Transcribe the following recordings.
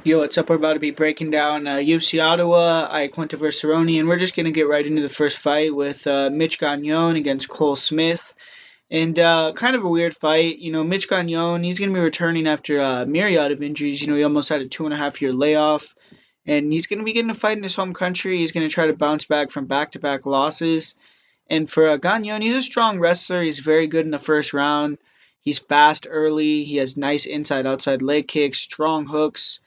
Yo, what's up? We're about to be breaking down UFC Ottawa, Iaquinta versus Cerrone, and we're just going to get right into the first fight with Mitch Gagnon against Cole Smith. And kind of a weird fight. Mitch Gagnon, he's going to be returning after a myriad of injuries. He almost had a 2.5 year layoff, and he's going to be getting a fight in his home country. He's going to try to bounce back from back to back losses. And for Gagnon, he's a strong wrestler. He's very good in the first round. He's fast early. He has nice inside outside leg kicks, strong hooks,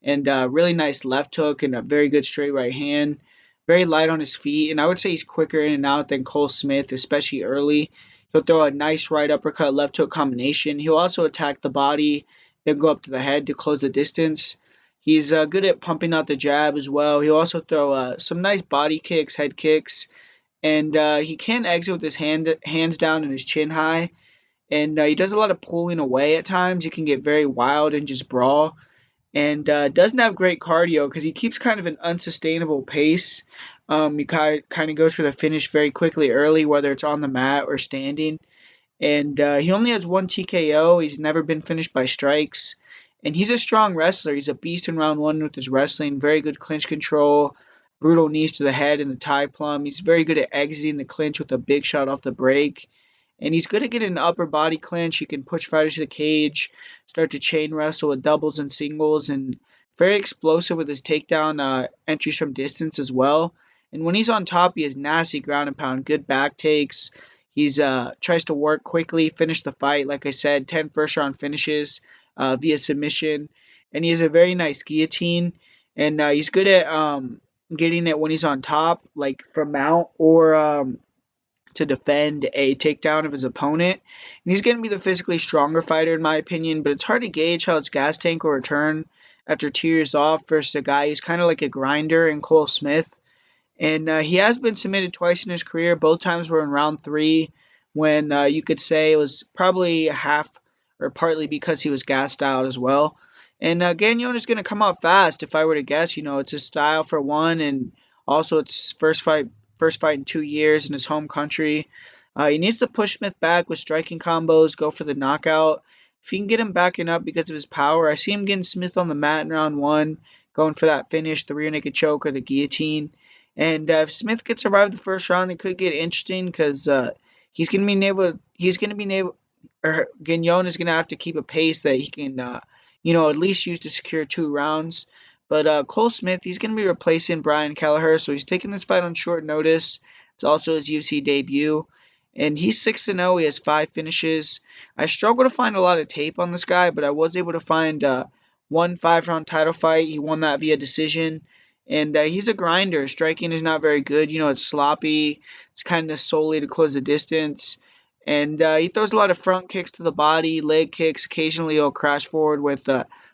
and really nice left hook and a very good straight right hand. Very light on his feet, and I would say he's quicker in and out than Cole Smith, especially early. He'll throw a nice right uppercut, left hook combination. He'll also attack the body, then go up to the head to close the distance. He's good at pumping out the jab as well. He'll also throw some nice body kicks, head kicks, and he can exit with his hands down and his chin high. And he does a lot of pulling away at times. He can get very wild and just brawl. And doesn't have great cardio because he keeps kind of an unsustainable pace. He kind of goes for the finish very quickly early, whether it's on the mat or standing. And he only has one TKO. He's never been finished by strikes. And he's a strong wrestler. He's a beast in round one with his wrestling. Very good clinch control, brutal knees to the head and the tie plum. He's very good at exiting the clinch with a big shot off the break. And he's good at getting an upper body clinch. He can push fighters to the cage, start to chain wrestle with doubles and singles, and very explosive with his takedown entries from distance as well. And when he's on top, he has nasty ground and pound, good back takes. He's tries to work quickly, finish the fight. Like I said, 10 first round finishes via submission, and he has a very nice guillotine. And he's good at getting it when he's on top, like from mount or to defend a takedown of his opponent. And he's going to be the physically stronger fighter, in my opinion, but it's hard to gauge how his gas tank will return after 2 years off versus a guy who's kind of like a grinder in Cole Smith. And he has been submitted twice in his career. Both times were in round three when you could say it was probably half or partly because he was gassed out as well. And Gagnon is going to come out fast if I were to guess. It's his style for one, and also it's first fight in 2 years in his home country. He needs to push Smith back with striking combos, go for the knockout. If he can get him backing up because of his power, I see him getting Smith on the mat in round one, going for that finish, the rear naked choke or the guillotine. And if Smith could survive the first round, it could get interesting because Gagnon is going to have to keep a pace that he can, at least use to secure 2 rounds. But Cole Smith, he's going to be replacing Brian Kelleher, so he's taking this fight on short notice. It's also his UFC debut, and he's 6-0. He has 5 finishes. I struggle to find a lot of tape on this guy, but I was able to find one 5-round title fight. He won that via decision, and he's a grinder. Striking is not very good. It's sloppy. It's kind of solely to close the distance. And he throws a lot of front kicks to the body, leg kicks. Occasionally he'll crash forward with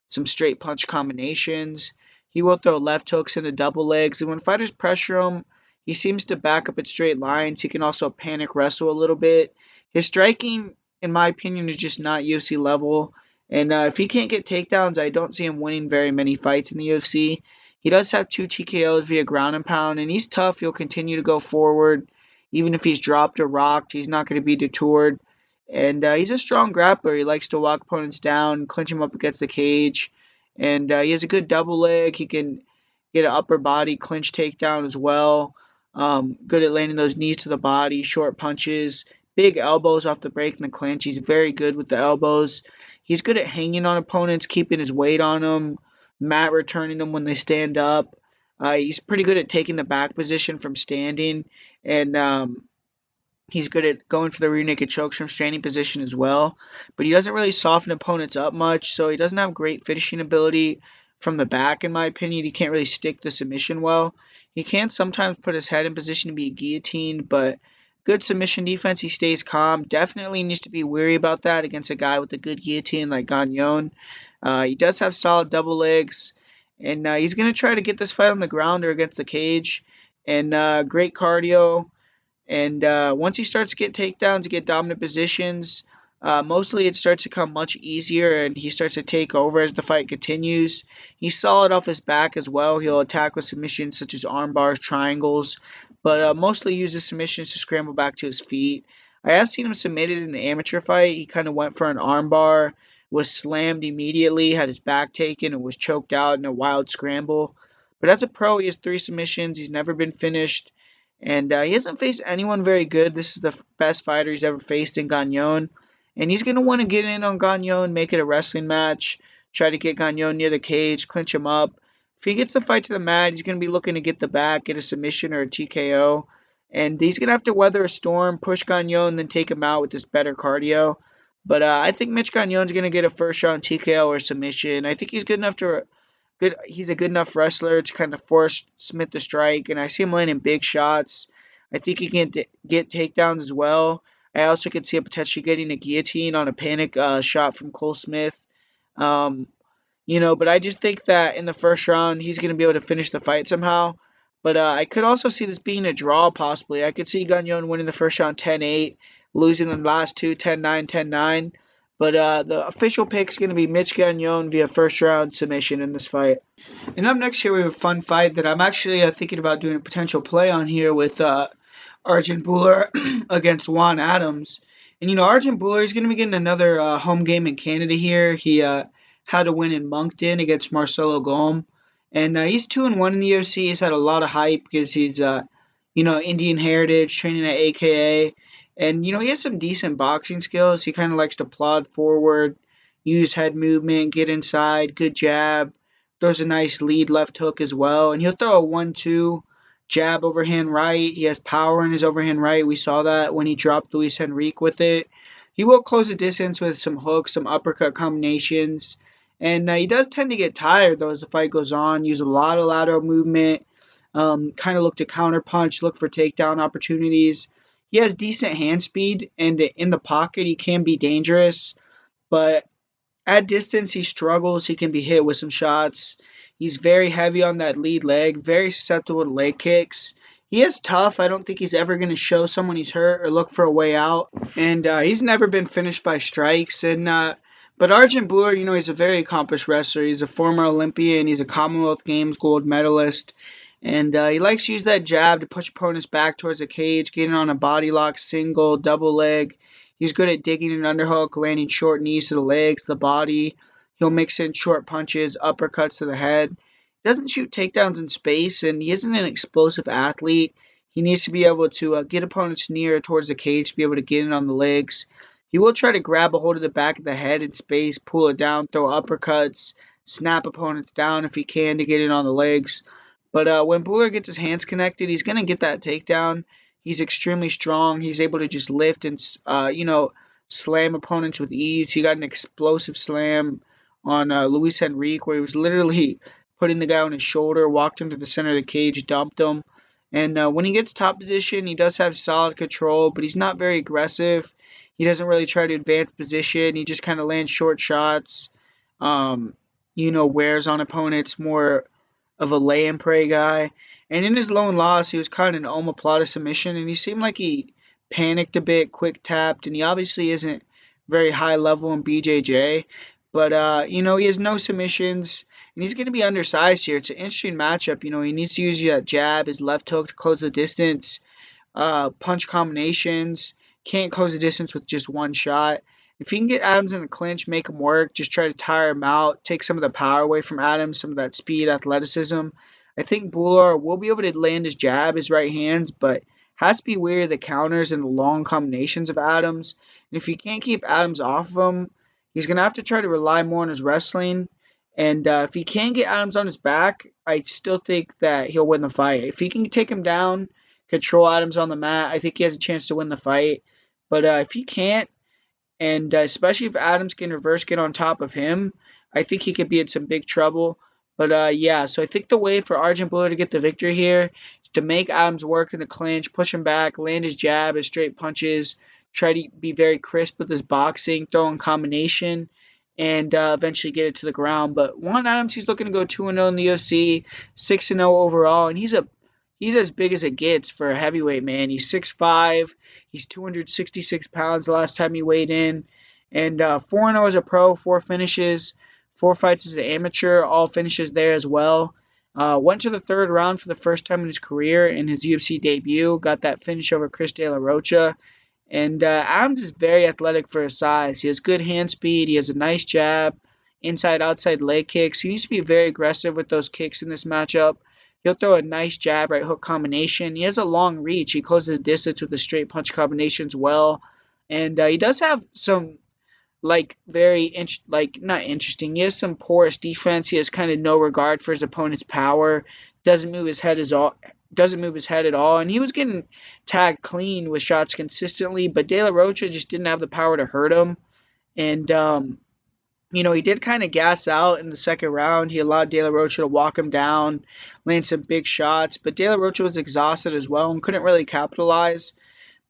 some straight punch combinations. He will throw left hooks into double legs, and when fighters pressure him, he seems to back up at straight lines. He can also panic wrestle a little bit. His striking, in my opinion, is just not UFC level. And if he can't get takedowns, I don't see him winning very many fights in the UFC. He does have 2 TKOs via ground and pound, and he's tough. He'll continue to go forward. Even if he's dropped or rocked, he's not going to be detoured. And he's a strong grappler. He likes to walk opponents down, clinch him up against the cage. And he has a good double leg. He can get an upper body clinch takedown as well. Good at landing those knees to the body, short punches, big elbows off the break in the clinch. He's very good with the elbows. He's good at hanging on opponents, keeping his weight on them, mat returning them when they stand up. He's pretty good at taking the back position from standing, and he's good at going for the rear naked chokes from standing position as well. But he doesn't really soften opponents up much, so he doesn't have great finishing ability from the back, in my opinion. He can't really stick the submission well. He can sometimes put his head in position to be guillotined, but good submission defense. He stays calm. Definitely needs to be wary about that against a guy with a good guillotine like Gagnon. He does have solid double legs, and he's going to try to get this fight on the ground or against the cage. And great cardio. And once he starts to get takedowns, get dominant positions, mostly it starts to come much easier, and he starts to take over as the fight continues. He's solid off his back as well. He'll attack with submissions such as arm bars, triangles, but mostly uses submissions to scramble back to his feet. I have seen him submitted in an amateur fight. He kind of went for an arm bar was slammed immediately, had his back taken, and was choked out in a wild scramble. But as a pro, he has 3 submissions. He's never been finished, and he hasn't faced anyone very good. This is the best fighter he's ever faced in Gagnon, and he's going to want to get in on Gagnon, make it a wrestling match, try to get Gagnon near the cage, clinch him up. If he gets the fight to the mat, he's going to be looking to get the back, get a submission or a TKO. And he's going to have to weather a storm, push Gagnon, and then take him out with this better cardio. But I think Mitch Gagnon's going to get a first round TKO or submission. I think he's good enough to good. He's a good enough wrestler to kind of force Smith to strike, and I see him landing big shots. I think he can get takedowns as well. I also could see him potentially getting a guillotine on a panic shot from Cole Smith. Um, but I just think that in the first round, he's going to be able to finish the fight somehow. But I could also see this being a draw, possibly. I could see Gagnon winning the first round 10-8, losing the last two 10-9, 10-9. But the official pick is going to be Mitch Gagnon via first round submission in this fight. And up next here, we have a fun fight that I'm actually thinking about doing a potential play on here with Arjun Bhullar against Juan Adams. And, Arjun Bhullar is going to be getting another home game in Canada here. He had a win in Moncton against Marcelo Golm. And he's 2-1 in the UFC. He's had a lot of hype because he's, Indian heritage, training at AKA. And, he has some decent boxing skills. He kind of likes to plod forward, use head movement, get inside, good jab. Throws a nice lead left hook as well. And he'll throw a 1-2 jab overhand right. He has power in his overhand right. We saw that when he dropped Luis Henrique with it. He will close the distance with some hooks, some uppercut combinations. And he does tend to get tired, though, as the fight goes on. Use a lot of lateral movement. Kind of look to counterpunch, look for takedown opportunities. He has decent hand speed, and in the pocket, he can be dangerous. But at distance, he struggles. He can be hit with some shots. He's very heavy on that lead leg, very susceptible to leg kicks. He is tough. I don't think he's ever going to show someone he's hurt or look for a way out. And he's never been finished by strikes. But Arjun Bhullar, he's a very accomplished wrestler. He's a former Olympian. He's a Commonwealth Games gold medalist. And he likes to use that jab to push opponents back towards the cage, getting on a body lock, single, double leg. He's good at digging an underhook, landing short knees to the legs, the body. He'll mix in short punches, uppercuts to the head. He doesn't shoot takedowns in space, and he isn't an explosive athlete. He needs to be able to get opponents near towards the cage to be able to get in on the legs. He will try to grab a hold of the back of the head in space, pull it down, throw uppercuts, snap opponents down if he can to get in on the legs. But when Bhullar gets his hands connected, he's going to get that takedown. He's extremely strong. He's able to just lift and, slam opponents with ease. He got an explosive slam on Luis Henrique where he was literally putting the guy on his shoulder, walked him to the center of the cage, dumped him. And when he gets top position, he does have solid control, but he's not very aggressive. He doesn't really try to advance position. He just kind of lands short shots, wears on opponents, more of a lay and pray guy. And in his lone loss, he was caught in an omoplata submission, and he seemed like he panicked a bit, quick tapped, and he obviously isn't very high level in BJJ. But, he has no submissions, and he's going to be undersized here. It's an interesting matchup. He needs to use that jab, his left hook to close the distance, punch combinations. Can't close the distance with just one shot. If he can get Adams in a clinch, make him work, just try to tire him out, take some of the power away from Adams, some of that speed, athleticism. I think Bhullar will be able to land his jab, his right hands, but has to be wary of the counters and the long combinations of Adams. And if he can't keep Adams off of him, he's going to have to try to rely more on his wrestling. And if he can get Adams on his back, I still think that he'll win the fight. If he can take him down, control Adams on the mat, I think he has a chance to win the fight. But if he can't, and especially if Adams can reverse get on top of him, I think he could be in some big trouble. But so I think the way for Arjun Bhullar to get the victory here is to make Adams work in the clinch, push him back, land his jab, his straight punches, try to be very crisp with his boxing, throw in combination, and eventually get it to the ground. But Juan Adams, he's looking to go 2-0 in the UFC, 6-0 overall, and he's as big as it gets for a heavyweight, man. He's 6'5", he's 266 pounds the last time he weighed in, and 4-0 as a pro, 4 finishes, 4 fights as an amateur, all finishes there as well. Went to the third round for the first time in his career in his UFC debut, got that finish over Chris De La Rocha, And Adams is very athletic for his size. He has good hand speed. He has a nice jab, inside outside leg kicks. He needs to be very aggressive with those kicks in this matchup. He'll throw a nice jab right hook combination. He has a long reach. He closes the distance with the straight punch combinations well. And he does have some not interesting. He has some porous defense. He has kind of no regard for his opponent's power. Doesn't move his head at all. And he was getting tagged clean with shots consistently, but De La Rocha just didn't have the power to hurt him. And he did kind of gas out in the second round. He allowed De La Rocha to walk him down, land some big shots, but De La Rocha was exhausted as well and couldn't really capitalize.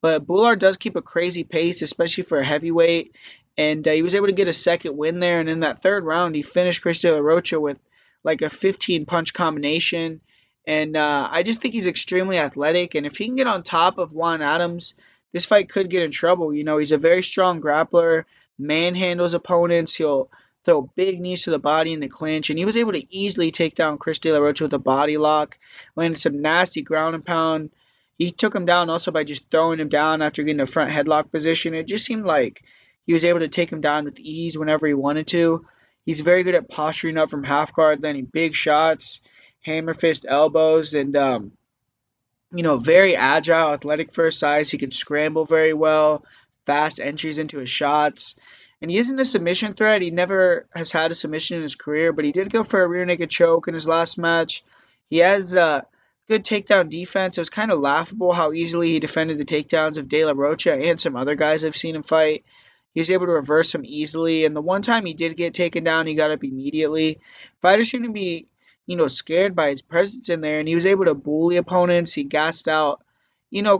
But Bhullar does keep a crazy pace, especially for a heavyweight, and he was able to get a second win there. And in that third round, he finished Chris De La Rocha with like a 15 punch combination. And I just think he's extremely athletic, and if he can get on top of Juan Adams, this fight could get in trouble. He's a very strong grappler, manhandles opponents. He'll throw big knees to the body in the clinch, and he was able to easily take down Chris De La Rocha with a body lock, landed some nasty ground and pound. He took him down also by just throwing him down after getting a front headlock position. It just seemed like he was able to take him down with ease whenever he wanted to. He's very good at posturing up from half guard, landing big shots, hammer fist elbows, and very agile, athletic for his size. He can scramble very well, fast entries into his shots. And he isn't a submission threat. He never has had a submission in his career, but he did go for a rear naked choke in his last match. He has good takedown defense. It was kind of laughable how easily he defended the takedowns of De La Rocha and some other guys I've seen him fight. He was able to reverse him easily, and the one time he did get taken down, he got up immediately. Fighters seem to be scared by his presence in there, and he was able to bully opponents. He gassed out,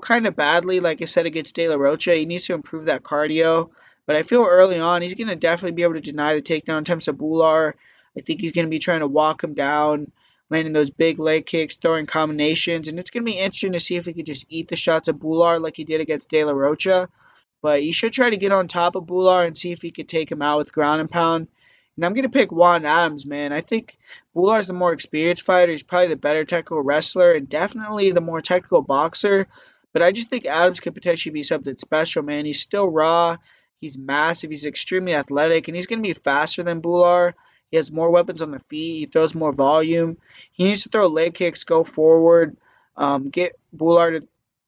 kind of badly, like I said, against De La Rocha. He needs to improve that cardio, but I feel early on he's going to definitely be able to deny the takedown attempts of Bhullar. I think he's going to be trying to walk him down, landing those big leg kicks, throwing combinations, and it's going to be interesting to see if he could just eat the shots of Bhullar like he did against De La Rocha. But you should try to get on top of Bhullar and see if he could take him out with ground and pound. And I'm going to pick Juan Adams, man. I think Bhullar's the more experienced fighter. He's probably the better technical wrestler and definitely the more technical boxer. But I just think Adams could potentially be something special, man. He's still raw. He's massive. He's extremely athletic. And he's going to be faster than Bhullar. He has more weapons on the feet. He throws more volume. He needs to throw leg kicks, go forward, get Bhullar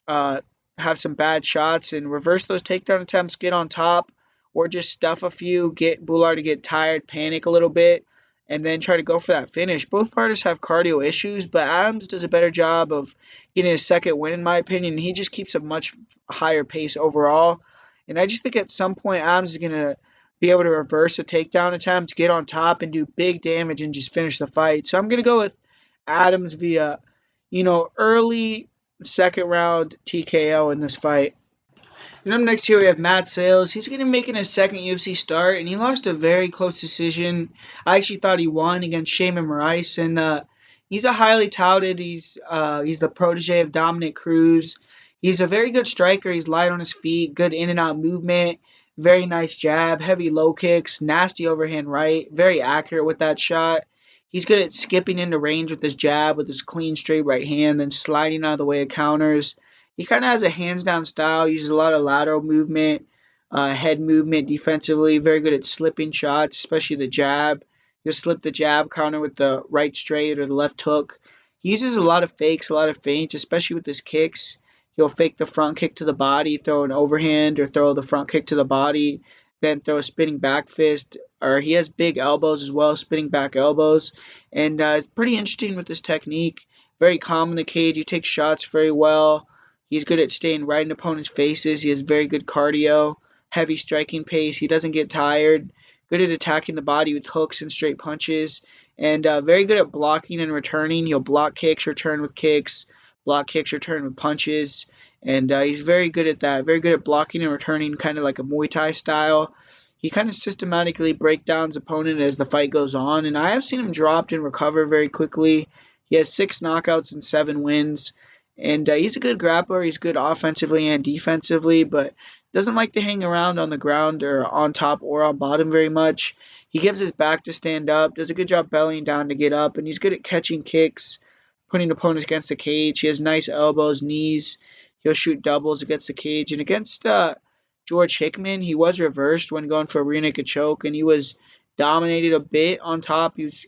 to have some bad shots and reverse those takedown attempts, get on top, or just stuff a few, get Bhullar to get tired, panic a little bit, and then try to go for that finish. Both fighters have cardio issues, but Adams does a better job of getting a second win, in my opinion. He just keeps a much higher pace overall. And I just think at some point Adams is going to be able to reverse a takedown attempt, get on top, and do big damage and just finish the fight. So I'm going to go with Adams via, early second round TKO in this fight. And up next here we have Matt Sayles. He's going to be making his second UFC start, and he lost a very close decision. I actually thought he won against Shaman Moras, and he's a highly touted. He's the protege of Dominic Cruz. He's a very good striker. He's light on his feet, good in and out movement, very nice jab, heavy low kicks, nasty overhand right, very accurate with that shot. He's good at skipping into range with his jab, with his clean straight right hand, then sliding out of the way of counters. He kind of has a hands down style, uses a lot of lateral movement, head movement defensively, very good at slipping shots, especially the jab. He'll slip the jab counter with the right straight or the left hook. He uses a lot of fakes, a lot of feints, especially with his kicks. He'll fake the front kick to the body, throw an overhand, or throw the front kick to the body, then throw a spinning back fist. Or he has big elbows as well, spinning back elbows. And it's pretty interesting with this technique. Very calm in the cage. He takes shots very well. He's good at staying right in opponents' faces. He has very good cardio, heavy striking pace. He doesn't get tired. Good at attacking the body with hooks and straight punches. And very good at blocking and returning. He'll block kicks, return with kicks. Block kicks, return with punches. And he's very good at that. Very good at blocking and returning, kind of like a Muay Thai style. He kind of systematically breaks down his opponent as the fight goes on. And I have seen him dropped and recover very quickly. He has 6 knockouts and 7 wins. And he's a good grappler. He's good offensively and defensively, but doesn't like to hang around on the ground or on top or on bottom very much. He gives his back to stand up, does a good job bellying down to get up, and he's good at catching kicks, putting opponents against the cage. He has nice elbows, knees. He'll shoot doubles against the cage. And against George Hickman, he was reversed when going for a rear naked choke, and he was dominated a bit on top. He was,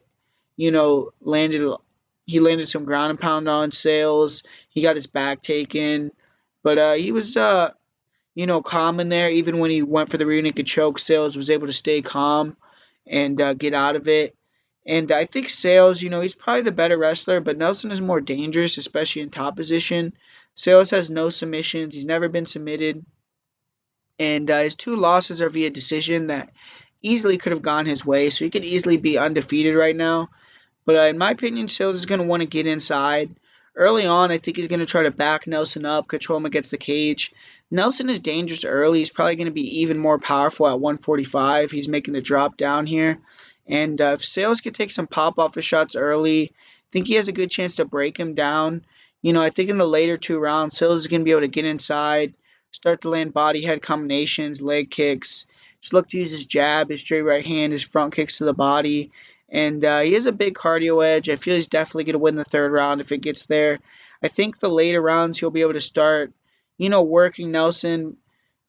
landed he landed some ground and pound on Sayles. He got his back taken, but he was calm in there. Even when he went for the rear naked choke, Sayles was able to stay calm and get out of it. And I think Sayles, he's probably the better wrestler, but Nelson is more dangerous, especially in top position. Sayles has no submissions. He's never been submitted. And his two losses are via decision that easily could have gone his way. So he could easily be undefeated right now. But in my opinion, Sayles is going to want to get inside. Early on, I think he's going to try to back Nelson up, control him against the cage. Nelson is dangerous early. He's probably going to be even more powerful at 145. He's making the drop down here. And if Sayles can take some pop off his shots early, I think he has a good chance to break him down. I think in the later two rounds, Sayles is going to be able to get inside, start to land body head combinations, leg kicks. Just look to use his jab, his straight right hand, his front kicks to the body. And he has a big cardio edge. I feel he's definitely going to win the third round if it gets there. I think the later rounds he'll be able to start, working Nelson,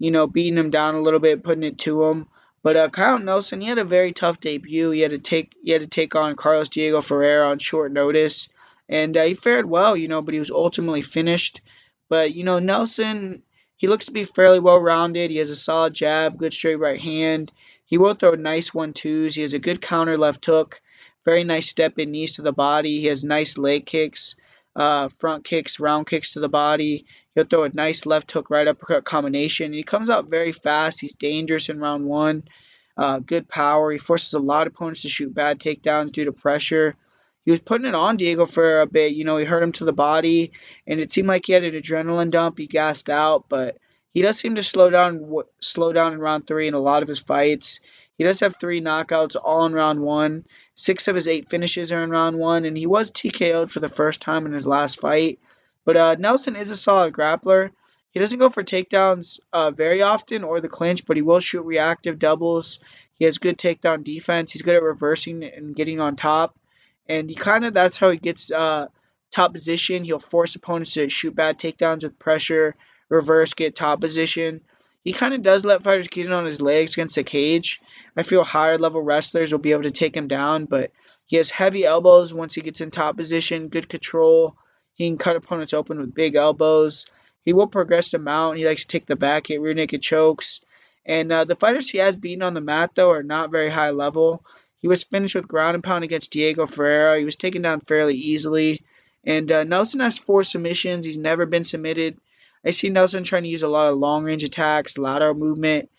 beating him down a little bit, putting it to him. But Kyle Nelson, he had a very tough debut. He had to take on Carlos Diego Ferreira on short notice, and he fared well, but he was ultimately finished. But Nelson, he looks to be fairly well rounded. He has a solid jab, good straight right hand. He will throw nice 1-2s. He has a good counter left hook, very nice step in knees to the body. He has nice leg kicks, front kicks, round kicks to the body. He'll throw a nice left hook right uppercut combination. He comes out very fast. He's dangerous in round one. Good power. He forces a lot of opponents to shoot bad takedowns due to pressure. He was putting it on Diego for a bit. He hurt him to the body, and it seemed like he had an adrenaline dump. He gassed out, but he does seem to slow down in round three in a lot of his fights. He does have 3 knockouts, all in round one. 6 of his 8 finishes are in round one, and he was TKO'd for the first time in his last fight. But Nelson is a solid grappler. He doesn't go for takedowns very often or the clinch, but he will shoot reactive doubles. He has good takedown defense. He's good at reversing and getting on top. And that's how he gets top position. He'll force opponents to shoot bad takedowns with pressure, reverse, get top position. He kind of does let fighters get in on his legs against the cage. I feel higher level wrestlers will be able to take him down, but he has heavy elbows once he gets in top position, good control. He can cut opponents open with big elbows. He will progress the mount. He likes to take the back hit, rear naked chokes. And the fighters he has beaten on the mat, though, are not very high level. He was finished with ground and pound against Diego Ferreira. He was taken down fairly easily. And Nelson has 4 submissions. He's never been submitted. I see Nelson trying to use a lot of long range attacks, lateral movement.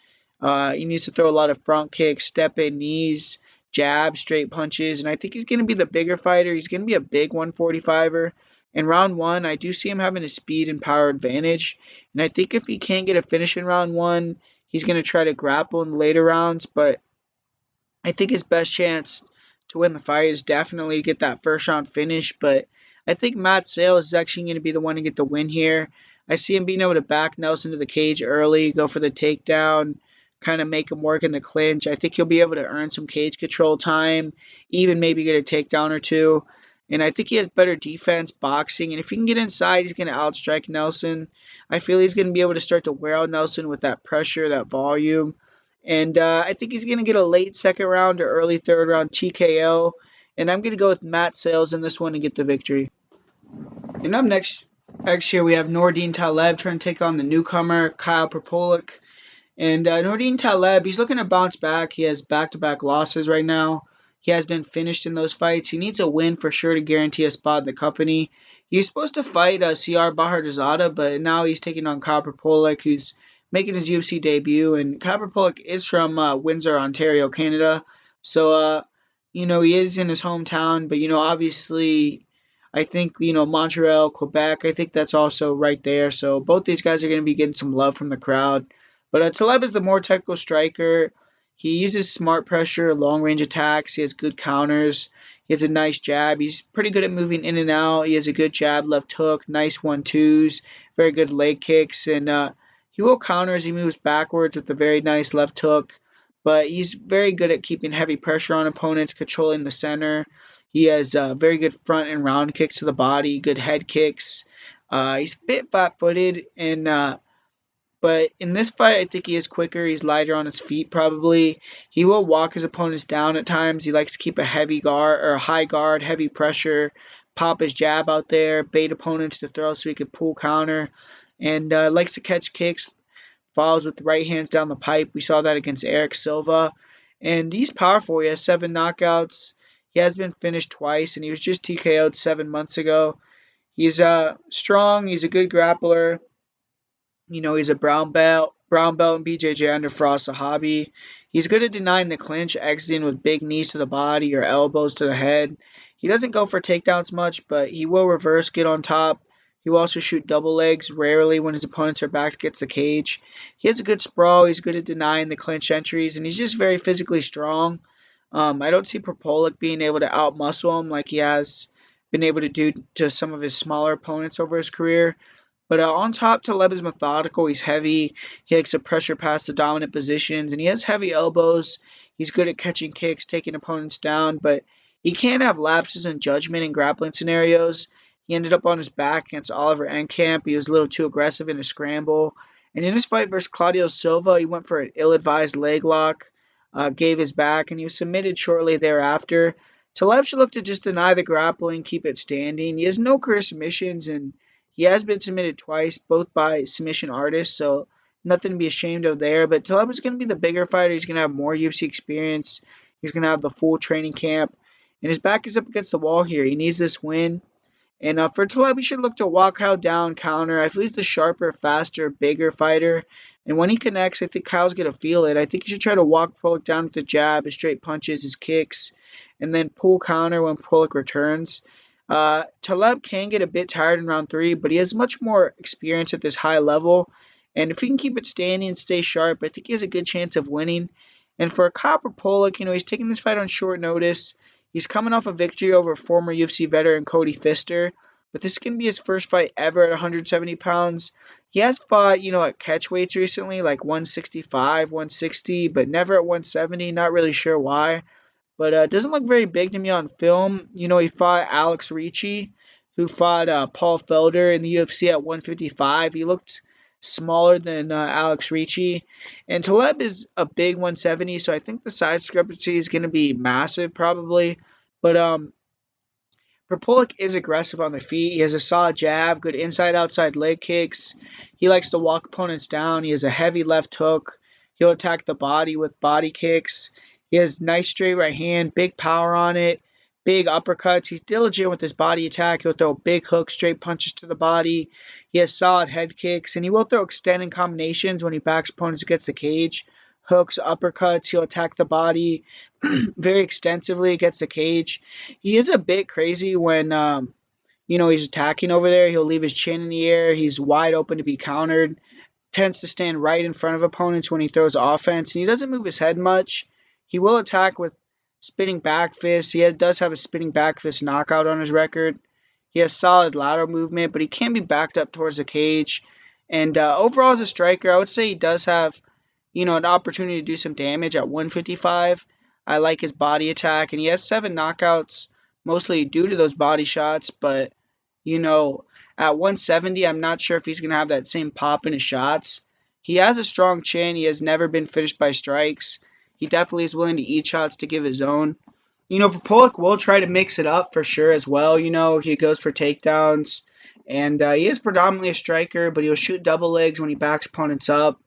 He needs to throw a lot of front kicks, step in knees, jabs, straight punches. And I think he's going to be the bigger fighter. He's going to be a big 145er. In round one, I do see him having a speed and power advantage. And I think if he can't get a finish in round one, he's going to try to grapple in the later rounds. But I think his best chance to win the fight is definitely get that first round finish. But I think Matt Sayles is actually going to be the one to get the win here. I see him being able to back Nelson to the cage early, go for the takedown, kind of make him work in the clinch. I think he'll be able to earn some cage control time, even maybe get a takedown or two. And I think he has better defense, boxing, and if he can get inside, he's going to outstrike Nelson. I feel he's going to be able to start to wear out Nelson with that pressure, that volume. And I think he's going to get a late second round or early third round TKO. And I'm going to go with Matt Sayles in this one and get the victory. And up next here, we have Nordine Taleb trying to take on the newcomer, Kyle Propolic. And Nordine Taleb, he's looking to bounce back. He has back-to-back losses right now. He has been finished in those fights. He needs a win for sure to guarantee a spot in the company. He was supposed to fight CR Baharzadeh, but now he's taking on Kyle Propolic, who's making his UFC debut. And Kyle Propolic is from Windsor, Ontario, Canada. So, he is in his hometown, but, obviously, I think, Montreal, Quebec, I think that's also right there. So both these guys are going to be getting some love from the crowd. But Taleb is the more technical striker. He uses smart pressure, long-range attacks. He has good counters. He has a nice jab. He's pretty good at moving in and out. He has a good jab, left hook, nice 1-2s, very good leg kicks. And he will counter as he moves backwards with a very nice left hook. But he's very good at keeping heavy pressure on opponents, controlling the center. He has very good front and round kicks to the body, good head kicks. He's a bit flat-footed, and but in this fight, I think he is quicker. He's lighter on his feet, probably. He will walk his opponents down at times. He likes to keep a heavy guard or a high guard, heavy pressure, pop his jab out there, bait opponents to throw so he could pull counter, and likes to catch kicks, follows with right hands down the pipe. We saw that against Eric Silva. And he's powerful. He has 7 knockouts. He has been finished twice, and he was just TKO'd 7 months ago. He's strong. He's a good grappler. He's a brown belt in BJJ under Frost Zahabi. He's good at denying the clinch, exiting with big knees to the body or elbows to the head. He doesn't go for takedowns much, but he will reverse, get on top. He will also shoot double legs, rarely when his opponents are back against the cage. He has a good sprawl. He's good at denying the clinch entries, and he's just very physically strong. I don't see Propolic being able to outmuscle him like he has been able to do to some of his smaller opponents over his career. But on top, Taleb is methodical. He's heavy. He likes to pressure past the dominant positions, and he has heavy elbows. He's good at catching kicks, taking opponents down, but he can have lapses in judgment in grappling scenarios. He ended up on his back against Oliver Enkamp. He was a little too aggressive in a scramble. And in his fight versus Claudio Silva, he went for an ill-advised leg lock, gave his back, and he was submitted shortly thereafter. Taleb should look to just deny the grappling, keep it standing. He has no career submissions, and he has been submitted twice, both by submission artists, so nothing to be ashamed of there. But Taleb is going to be the bigger fighter. He's going to have more UFC experience. He's going to have the full training camp. And his back is up against the wall here. He needs this win. And for Taleb, he should look to walk Kyle down, counter. I feel he's the sharper, faster, bigger fighter. And when he connects, I think Kyle's going to feel it. I think he should try to walk Pollock down with the jab, his straight punches, his kicks, and then pull counter when Pollock returns. Taleb can get a bit tired in round 3, but he has much more experience at this high level. And if he can keep it standing and stay sharp, I think he has a good chance of winning. And for Copper Pollock, he's taking this fight on short notice. He's coming off a victory over former UFC veteran Cody Pfister, but this is going to be his first fight ever at 170 pounds. He has fought, at catch weights recently, like 165, 160, but never at 170. Not really sure why. But doesn't look very big to me on film. He fought Alex Ricci, who fought Paul Felder in the UFC at 155. He looked smaller than Alex Ricci. And Taleb is a big 170, so I think the size discrepancy is going to be massive probably. But Propolic is aggressive on the feet. He has a solid jab, good inside-outside leg kicks. He likes to walk opponents down. He has a heavy left hook. He'll attack the body with body kicks. He has nice straight right hand, big power on it, big uppercuts. He's diligent with his body attack. He'll throw big hooks, straight punches to the body. He has solid head kicks, and he will throw extended combinations when he backs opponents against the cage. Hooks, uppercuts. He'll attack the body very extensively against the cage. He is a bit crazy when he's attacking over there. He'll leave his chin in the air. He's wide open to be countered. Tends to stand right in front of opponents when he throws offense, and he doesn't move his head much. He will attack with spinning back fists. He does have a spinning back fist knockout on his record. He has solid lateral movement, but he can be backed up towards the cage. And overall, as a striker, I would say he does have, an opportunity to do some damage at 155. I like his body attack, and he has 7 knockouts, mostly due to those body shots. But, at 170, I'm not sure if he's going to have that same pop in his shots. He has a strong chin. He has never been finished by strikes. He definitely is willing to eat shots to give his own. Propolic will try to mix it up for sure as well. He goes for takedowns. And he is predominantly a striker, but he'll shoot double legs when he backs opponents up.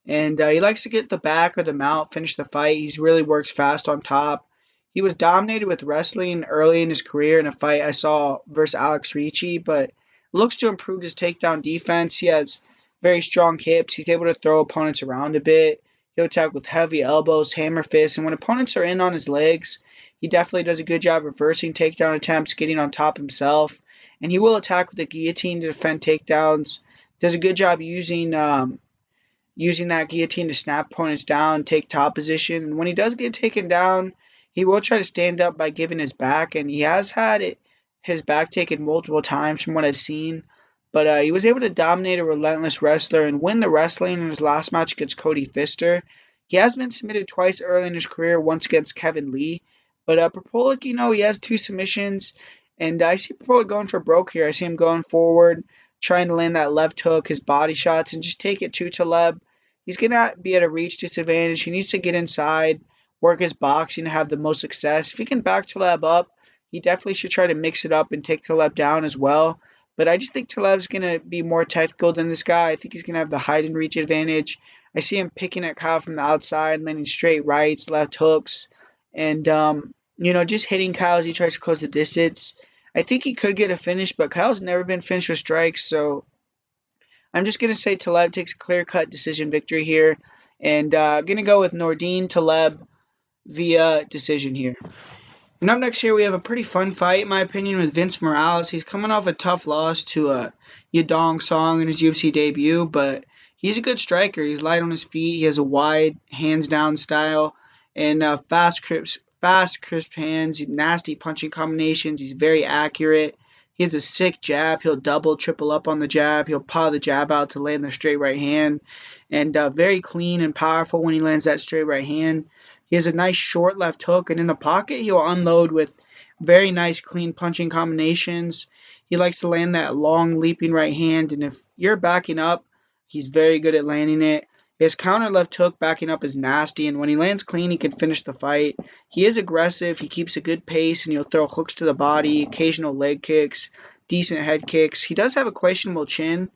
And he likes to get the back or the mount, finish the fight. He really works fast on top. He was dominated with wrestling early in his career in a fight I saw versus Alex Ricci, but looks to improve his takedown defense. He has very strong hips. He's able to throw opponents around a bit. He'll attack with heavy elbows, hammer fists, and when opponents are in on his legs, he definitely does a good job reversing takedown attempts, getting on top himself, and he will attack with the guillotine to defend takedowns. Does a good job using that guillotine to snap opponents down, take top position, and when he does get taken down, he will try to stand up by giving his back, and he has had his back taken multiple times from what I've seen. But he was able to dominate a relentless wrestler and win the wrestling in his last match against Cody Pfister. He has been submitted twice early in his career, once against Kevin Lee. But Propolic, he has 2 submissions, and I see Propolic going for broke here. I see him going forward, trying to land that left hook, his body shots, and just take it to Taleb. He's going to be at a reach disadvantage. He needs to get inside, work his boxing to have the most success. If he can back Taleb up, he definitely should try to mix it up and take Taleb down as well. But I just think Taleb's going to be more technical than this guy. I think he's going to have the height and reach advantage. I see him picking at Kyle from the outside, landing straight rights, left hooks, and just hitting Kyle as he tries to close the distance. I think he could get a finish, but Kyle's never been finished with strikes, so I'm just going to say Taleb takes a clear-cut decision victory here, and going to go with Nordine Taleb via decision here. And up next here, we have a pretty fun fight, in my opinion, with Vince Morales. He's coming off a tough loss to Yadong Song in his UFC debut, but he's a good striker. He's light on his feet. He has a wide, hands-down style and fast, crisp hands, nasty punching combinations. He's very accurate. He has a sick jab. He'll double, triple up on the jab. He'll power the jab out to land the straight right hand. And very clean and powerful when he lands that straight right hand. He has a nice short left hook, and in the pocket, he'll unload with very nice, clean punching combinations. He likes to land that long, leaping right hand, and if you're backing up, he's very good at landing it. His counter left hook backing up is nasty, and when he lands clean, he can finish the fight. He is aggressive. He keeps a good pace, and he'll throw hooks to the body, occasional leg kicks, decent head kicks. He does have a questionable chin,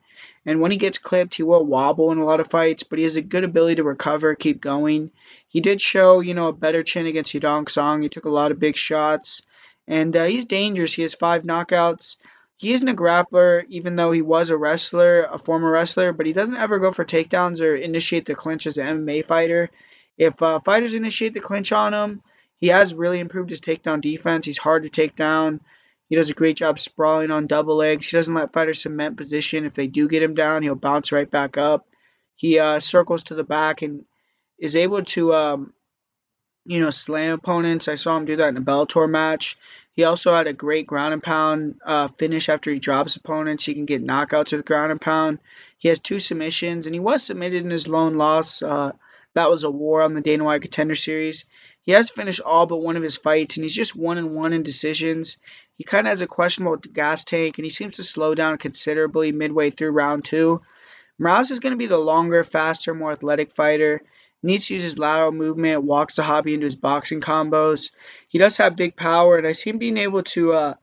and when he gets clipped, he will wobble in a lot of fights, but he has a good ability to recover, keep going. He did show, a better chin against Yadong Song. He took a lot of big shots, and he's dangerous. He has 5 knockouts. He isn't a grappler, even though he was a former wrestler, but he doesn't ever go for takedowns or initiate the clinch as an MMA fighter. If fighters initiate the clinch on him, he has really improved his takedown defense. He's hard to take down. He does a great job sprawling on double legs. He doesn't let fighters cement position. If they do get him down, he'll bounce right back up. He circles to the back and is able to slam opponents. I saw him do that in a Bellator match. He also had a great ground and pound finish after he drops opponents. He can get knockouts with ground and pound. He has 2 submissions, and he was submitted in his lone loss. That was a war on the Dana White Contender Series. He has finished all but one of his fights, and he's just 1-1 in decisions. He kind of has a questionable gas tank, and he seems to slow down considerably midway through round 2. Morales is going to be the longer, faster, more athletic fighter. Needs to use his lateral movement, walks Zahabi into his boxing combos. He does have big power, and I see him being able to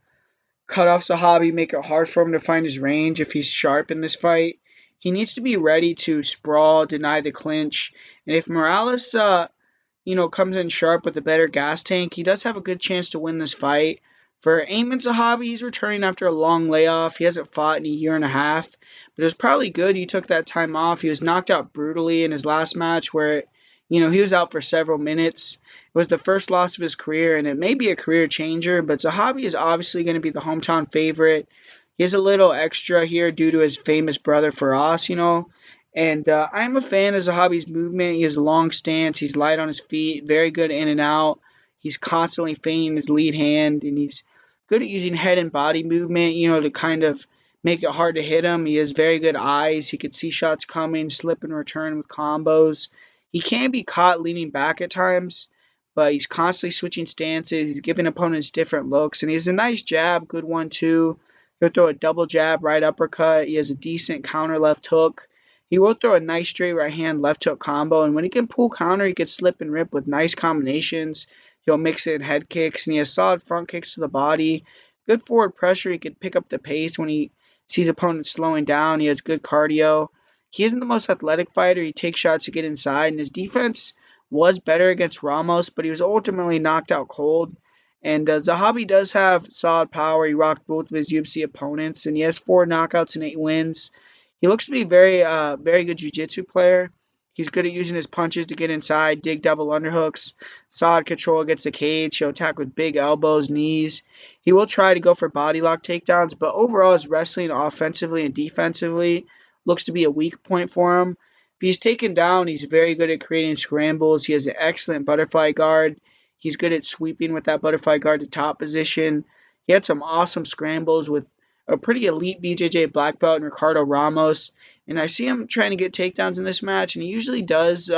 cut off Zahabi, make it hard for him to find his range if he's sharp in this fight. He needs to be ready to sprawl, deny the clinch, and if Morales, comes in sharp with a better gas tank, he does have a good chance to win this fight. For Ayman Zahabi, he's returning after a long layoff. He hasn't fought in a year and a half, but it was probably good he took that time off. He was knocked out brutally in his last match where, he was out for several minutes. It was the first loss of his career, and it may be a career changer, but Zahabi is obviously going to be the hometown favorite. He has a little extra here due to his famous brother Faraz, and I'm a fan of Zahabi's movement. He has a long stance. He's light on his feet, very good in and out. He's constantly feigning his lead hand, and he's good at using head and body movement, to kind of make it hard to hit him. He has very good eyes. He could see shots coming, slip and return with combos. He can be caught leaning back at times, but he's constantly switching stances. He's giving opponents different looks, and he has a nice jab, good one too. He'll throw a double jab, right uppercut. He has a decent counter left hook. He will throw a nice straight right hand left hook combo, and when he can pull counter, he can slip and rip with nice combinations. He'll mix it in head kicks, and he has solid front kicks to the body. Good forward pressure. He can pick up the pace when he sees opponents slowing down. He has good cardio. He isn't the most athletic fighter. He takes shots to get inside, and his defense was better against Ramos, but he was ultimately knocked out cold. And Zahabi does have solid power. He rocked both of his UFC opponents, and he has 4 knockouts and 8 wins. He looks to be a very good jiu-jitsu player. He's good at using his punches to get inside, dig double underhooks, solid control against the cage. He'll attack with big elbows, knees. He will try to go for body lock takedowns, but overall his wrestling offensively and defensively looks to be a weak point for him. If he's taken down, he's very good at creating scrambles. He has an excellent butterfly guard. He's good at sweeping with that butterfly guard to top position. He had some awesome scrambles with a pretty elite BJJ black belt and Ricardo Ramos. And I see him trying to get takedowns in this match, and he usually does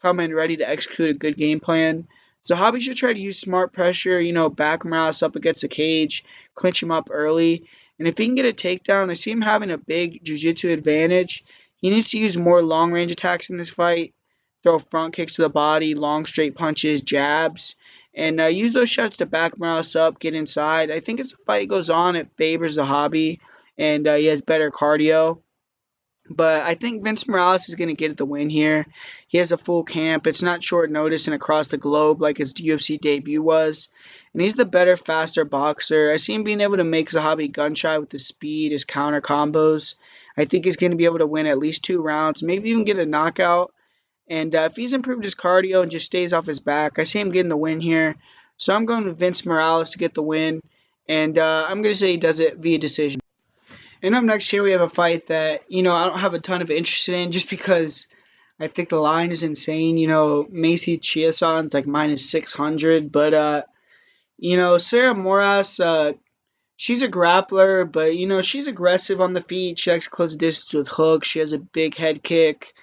come in ready to execute a good game plan. Zahabi should try to use smart pressure, back Morales up against the cage, clinch him up early, And if he can get a takedown, I see him having a big jiu-jitsu advantage. He needs to use more long-range attacks in this fight, throw front kicks to the body, long straight punches, jabs, and use those shots to back Morales up, get inside. I think as the fight goes on, it favors Zahabi, and he has better cardio. But I think Vince Morales is going to get the win here. He has a full camp. It's not short notice and across the globe like his UFC debut was. And he's the better, faster boxer. I see him being able to make Zahabi gun shy with his speed, his counter combos. I think he's going to be able to win at least 2 rounds, maybe even get a knockout. And if he's improved his cardio and just stays off his back, I see him getting the win here. So I'm going with Vince Morales to get the win. And I'm going to say he does it via decision. And up next here we have a fight that, I don't have a ton of interest in just because I think the line is insane. Macy Chiasson's like minus 600. But, Sarah Moras, she's a grappler, but, she's aggressive on the feet. She likes close distance with hooks. She has a big head kick.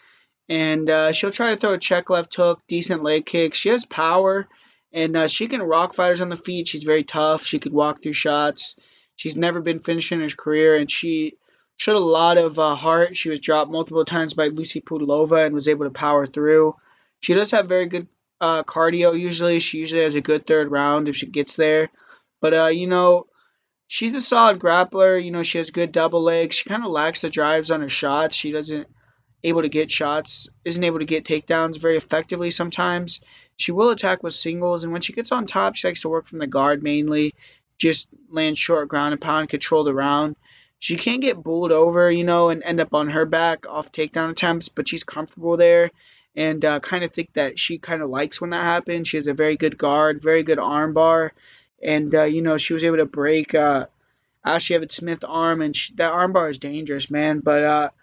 And she'll try to throw a check left hook, decent leg kick. She has power, and she can rock fighters on the feet. She's very tough. She could walk through shots. She's never been finished in her career, and she showed a lot of heart. She was dropped multiple times by Lucy Pudilova and was able to power through. She does have very good cardio usually. She usually has a good third round if she gets there. But, she's a solid grappler. She has good double legs. She kind of lacks the drives on her shots. She doesn't able to get shots, isn't able to get takedowns very effectively sometimes. She will attack with singles, and when she gets on top, she likes to work from the guard mainly, just land short ground and pound, control the round. She can get bulled over, and end up on her back off takedown attempts, but she's comfortable there, and kind of think that she kind of likes when that happens. She has a very good guard, very good arm bar, and, she was able to break Ashley Evans Smith's arm, and that arm bar is dangerous, man, but,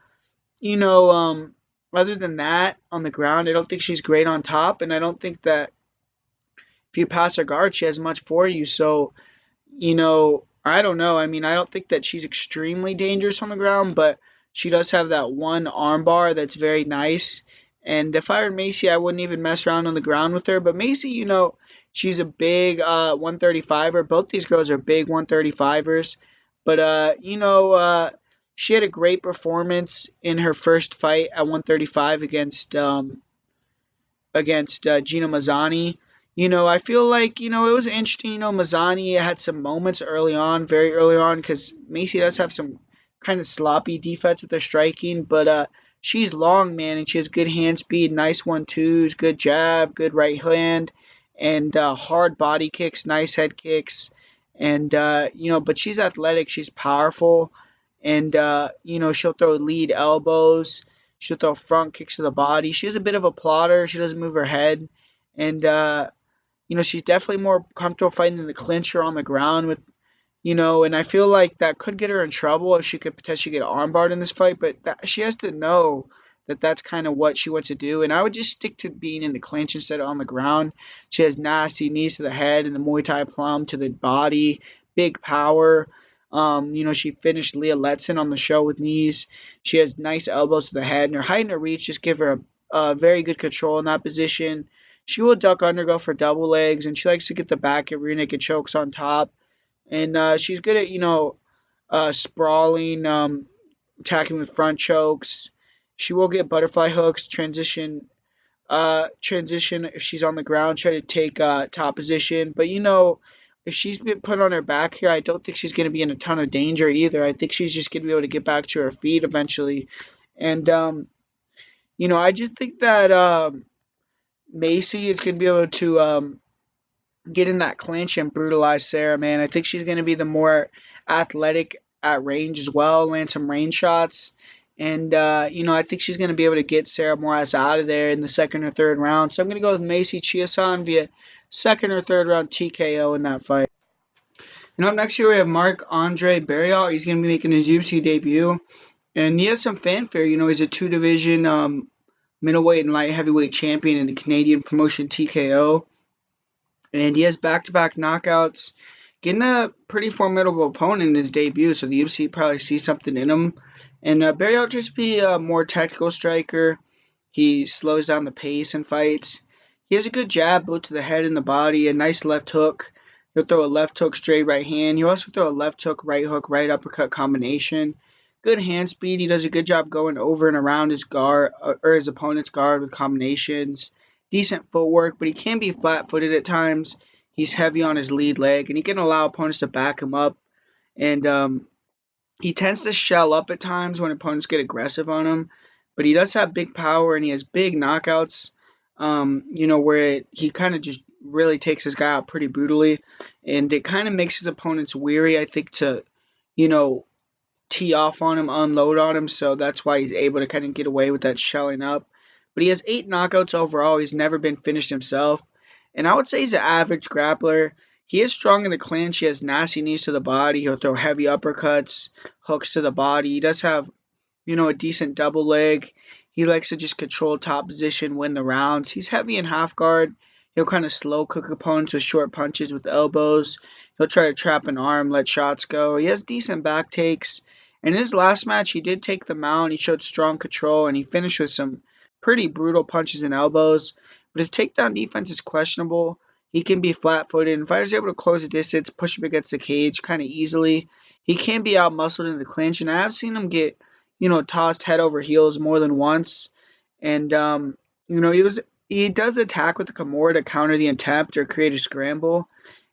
you know, um, other than that, on the ground, I don't think she's great on top, and I don't think that if you pass her guard, she has much for you. So, I don't know. I mean, I don't think that she's extremely dangerous on the ground, but she does have that one arm bar that's very nice. And if I were Macy, I wouldn't even mess around on the ground with her. But Macy, she's a big 135er. Both these girls are big 135ers. But, she had a great performance in her first fight at 135 against Gina Mazzani. I feel like, it was interesting. Mazzani had some moments early on, very early on, because Macy does have some kind of sloppy defense with her striking, but she's long, man, and she has good hand speed, nice 1-2s, good jab, good right hand, and hard body kicks, nice head kicks. And, but she's athletic, she's powerful, and, she'll throw lead elbows. She'll throw front kicks to the body. She's a bit of a plotter. She doesn't move her head. And, she's definitely more comfortable fighting in the clinch or on the ground with, and I feel like that could get her in trouble if she could potentially get armbarred in this fight. But she has to know that that's kind of what she wants to do. And I would just stick to being in the clinch instead of on the ground. She has nasty knees to the head and the Muay Thai plum to the body, big power. She finished Leah Letson on the show with knees. She has nice elbows to the head, and her height and her reach just give her a very good control in that position. She will duck under, go for double legs, and she likes to get the back at rear naked chokes on top. And she's good at, sprawling, attacking with front chokes. She will get butterfly hooks, transition if she's on the ground, try to take top position. But if she's been put on her back here, I don't think she's going to be in a ton of danger either. I think she's just going to be able to get back to her feet eventually. And I just think that Macy is going to be able to get in that clinch and brutalize Sarah, man. I think she's going to be the more athletic at range as well, land some range shots. And, I think she's going to be able to get Sarah Moras out of there in the second or third round. So I'm going to go with Macy Chiasson via second or third round TKO in that fight. And up next here we have Marc-Andre Barriault. He's going to be making his UFC debut. And he has some fanfare. He's a two-division middleweight and light heavyweight champion in the Canadian promotion TKO. And he has back-to-back knockouts. Getting a pretty formidable opponent in his debut, so the UFC probably sees something in him. And Barriault just be a more tactical striker. He slows down the pace in fights. He has a good jab, both to the head and the body, a nice left hook. He'll throw a left hook, straight right hand. He'll also throw a left hook, right uppercut combination. Good hand speed. He does a good job going over and around his guard or his opponent's guard with combinations. Decent footwork, but he can be flat-footed at times. He's heavy on his lead leg, and he can allow opponents to back him up. And he tends to shell up at times when opponents get aggressive on him, but he does have big power and he has big knockouts. Where he kind of just really takes his guy out pretty brutally, and it kind of makes his opponents weary. I think to, you know, tee off on him, unload on him, so that's why he's able to kind of get away with that shelling up. But he has 8 knockouts overall. He's never been finished himself, and I would say he's an average grappler. He is strong in the clinch. He has nasty knees to the body. He'll throw heavy uppercuts, hooks to the body. He does have, a decent double leg. He likes to just control top position, win the rounds. He's heavy in half guard. He'll kind of slow cook opponents with short punches with elbows. He'll try to trap an arm, let shots go. He has decent back takes. And in his last match, he did take the mount. He showed strong control, and he finished with some pretty brutal punches and elbows. But his takedown defense is questionable. He can be flat-footed, and fighters are able to close the distance, push him against the cage kind of easily. He can be out-muscled in the clinch, and I have seen him get tossed head over heels more than once. And he does attack with the Kimura to counter the attempt or create a scramble.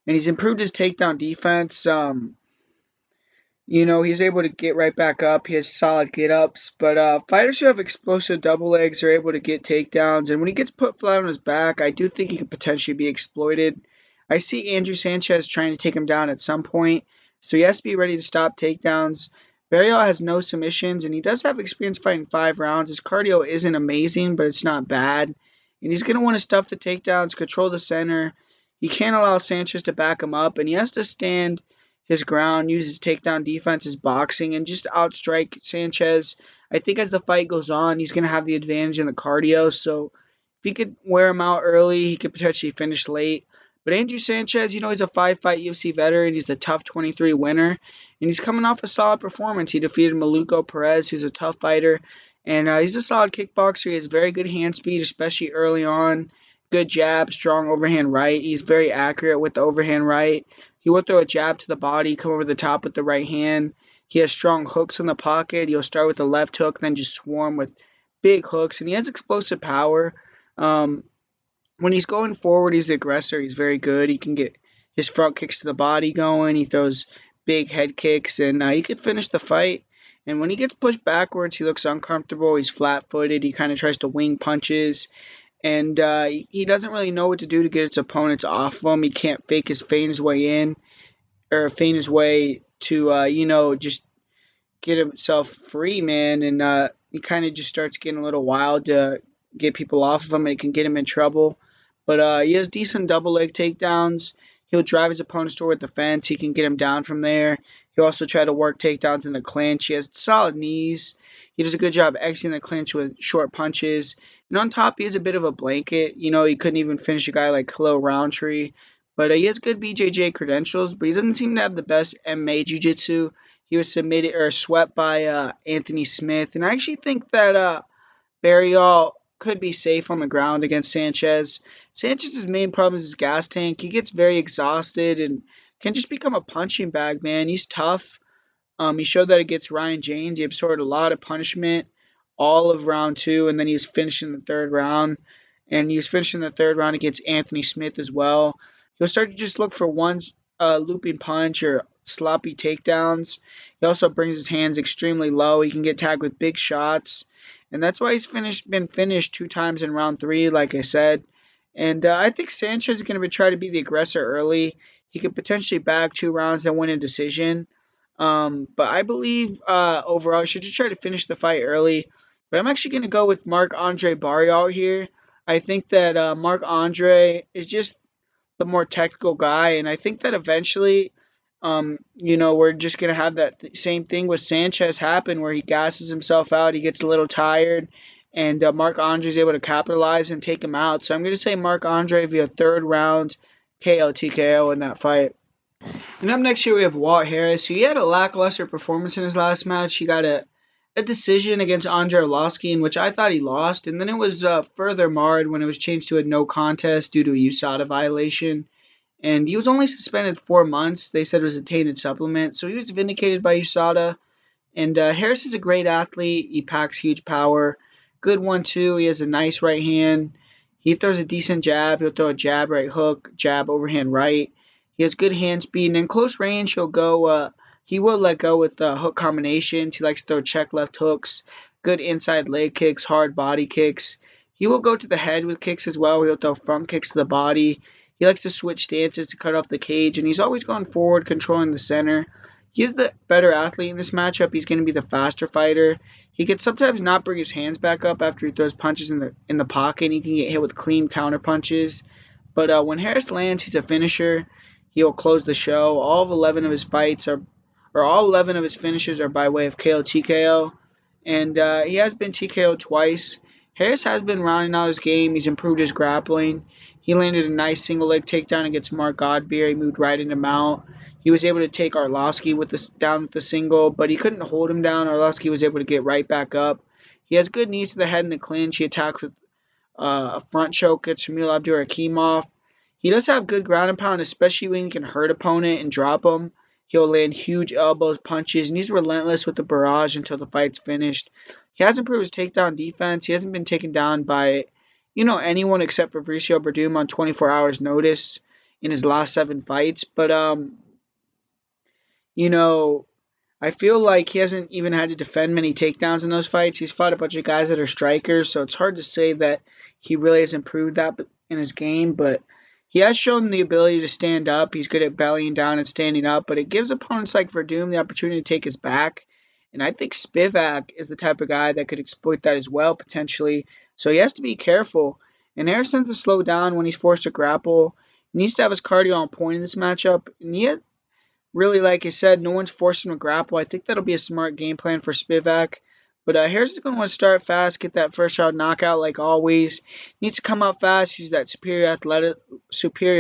And he's improved his takedown defense. He's able to get right back up. He has solid get ups. But fighters who have explosive double legs are able to get takedowns. And when he gets put flat on his back, I do think he could potentially be exploited. I see Andrew Sanchez trying to take him down at some point, so he has to be ready to stop takedowns. Barriault has no submissions, and he does have experience fighting 5 rounds. His cardio isn't amazing, but it's not bad. And he's going to want to stuff the takedowns, control the center. He can't allow Sanchez to back him up, and he has to stand his ground, use his takedown defense, his boxing, and just outstrike Sanchez. I think as the fight goes on, he's going to have the advantage in the cardio, so if he could wear him out early, he could potentially finish late. But Andrew Sanchez, he's a 5-fight UFC veteran. He's the TUF 23 winner, and he's coming off a solid performance. He defeated Maluco Perez, who's a tough fighter, and he's a solid kickboxer. He has very good hand speed, especially early on. Good jab, strong overhand right. He's very accurate with the overhand right. He will throw a jab to the body, come over the top with the right hand. He has strong hooks in the pocket. He'll start with the left hook, then just swarm with big hooks, and he has explosive power. When he's going forward, he's the aggressor. He's very good. He can get his front kicks to the body going. He throws big head kicks, and he could finish the fight. And when he gets pushed backwards, he looks uncomfortable. He's flat-footed. He kind of tries to wing punches, and he doesn't really know what to do to get his opponents off of him. He can't feint his way in, or feint his way to, just get himself free, man. And he kind of just starts getting a little wild to get people off of him, and it can get him in trouble. But he has decent double leg takedowns. He'll drive his opponents toward the fence. He can get him down from there. He'll also try to work takedowns in the clinch. He has solid knees. He does a good job exiting the clinch with short punches. And on top, he has a bit of a blanket. He couldn't even finish a guy like Khalil Roundtree. But he has good BJJ credentials, but he doesn't seem to have the best MMA jiu-jitsu. He was submitted or swept by Anthony Smith. And I actually think that Barriault could be safe on the ground against Sanchez. Sanchez's main problem is his gas tank. He gets very exhausted and can just become a punching bag, man. He's tough. He showed that against Ryan James. He absorbed a lot of punishment all of round 2, and then he was finishing the 3rd round. And he was finishing the 3rd round against Anthony Smith as well. He'll start to just look for one looping punch or sloppy takedowns. He also brings his hands extremely low. He can get tagged with big shots. And that's why he's been finished 2 times in round 3, like I said. And I think Sanchez is going to try to be the aggressor early. He could potentially bag 2 rounds and win a decision. But I believe overall he should just try to finish the fight early. But I'm actually going to go with Marc-Andre Barriault here. I think that Marc-Andre is just the more technical guy. And I think that eventually we're just going to have that same thing with Sanchez happen where he gasses himself out, he gets a little tired, and Marc-Andre is able to capitalize and take him out. So I'm going to say Marc-Andre via 3rd round KO TKO in that fight. And up next here we have Walt Harris. He had a lackluster performance in his last match. He got a decision against Andrei Arlovski, in which I thought he lost, and then it was further marred when it was changed to a no contest due to a USADA violation. And he was only suspended 4 months. They said it was a tainted supplement, so he was vindicated by USADA. And Harris is a great athlete. He packs huge power. Good 1-2. He has a nice right hand. He throws a decent jab. He'll throw a jab, right hook, jab, overhand right. He has good hand speed. And in close range, he'll go. He will let go with hook combinations. He likes to throw check left hooks, good inside leg kicks, hard body kicks. He will go to the head with kicks as well. He'll throw front kicks to the body. He likes to switch stances to cut off the cage, and he's always going forward, controlling the center. He's the better athlete in this matchup. He's going to be the faster fighter. He can sometimes not bring his hands back up after he throws punches in the pocket. And he can get hit with clean counter punches. But when Harris lands, he's a finisher. He'll close the show. All 11 of his finishes are by way of KO TKO, and he has been TKO twice. Harris has been rounding out his game. He's improved his grappling. He landed a nice single leg takedown against Mark Godbeer. He moved right into mount. He was able to take Arlovsky down with the single, but he couldn't hold him down. Arlovsky was able to get right back up. He has good knees to the head in the clinch. He attacks with a front choke at Shamil Abdurakhimov. He does have good ground and pound, especially when he can hurt opponent and drop him. He'll land huge elbows, punches, and he's relentless with the barrage until the fight's finished. He has improved his takedown defense. He hasn't been taken down by, anyone except for Fabricio Verdum on 24 hours notice in his last 7 fights. But you know, I feel like he hasn't even had to defend many takedowns in those fights. He's fought a bunch of guys that are strikers, so it's hard to say that he really has improved that in his game, but he has shown the ability to stand up. He's good at bellying down and standing up, but it gives opponents like Verdum the opportunity to take his back. And I think Spivak is the type of guy that could exploit that as well, potentially. So he has to be careful. And Harris tends to slow down when he's forced to grapple. He needs to have his cardio on point in this matchup. And really, like I said, no one's forcing him to grapple. I think that'll be a smart game plan for Spivak. But Harris is going to want to start fast, get that first round knockout like always. Needs to come out fast, use that superior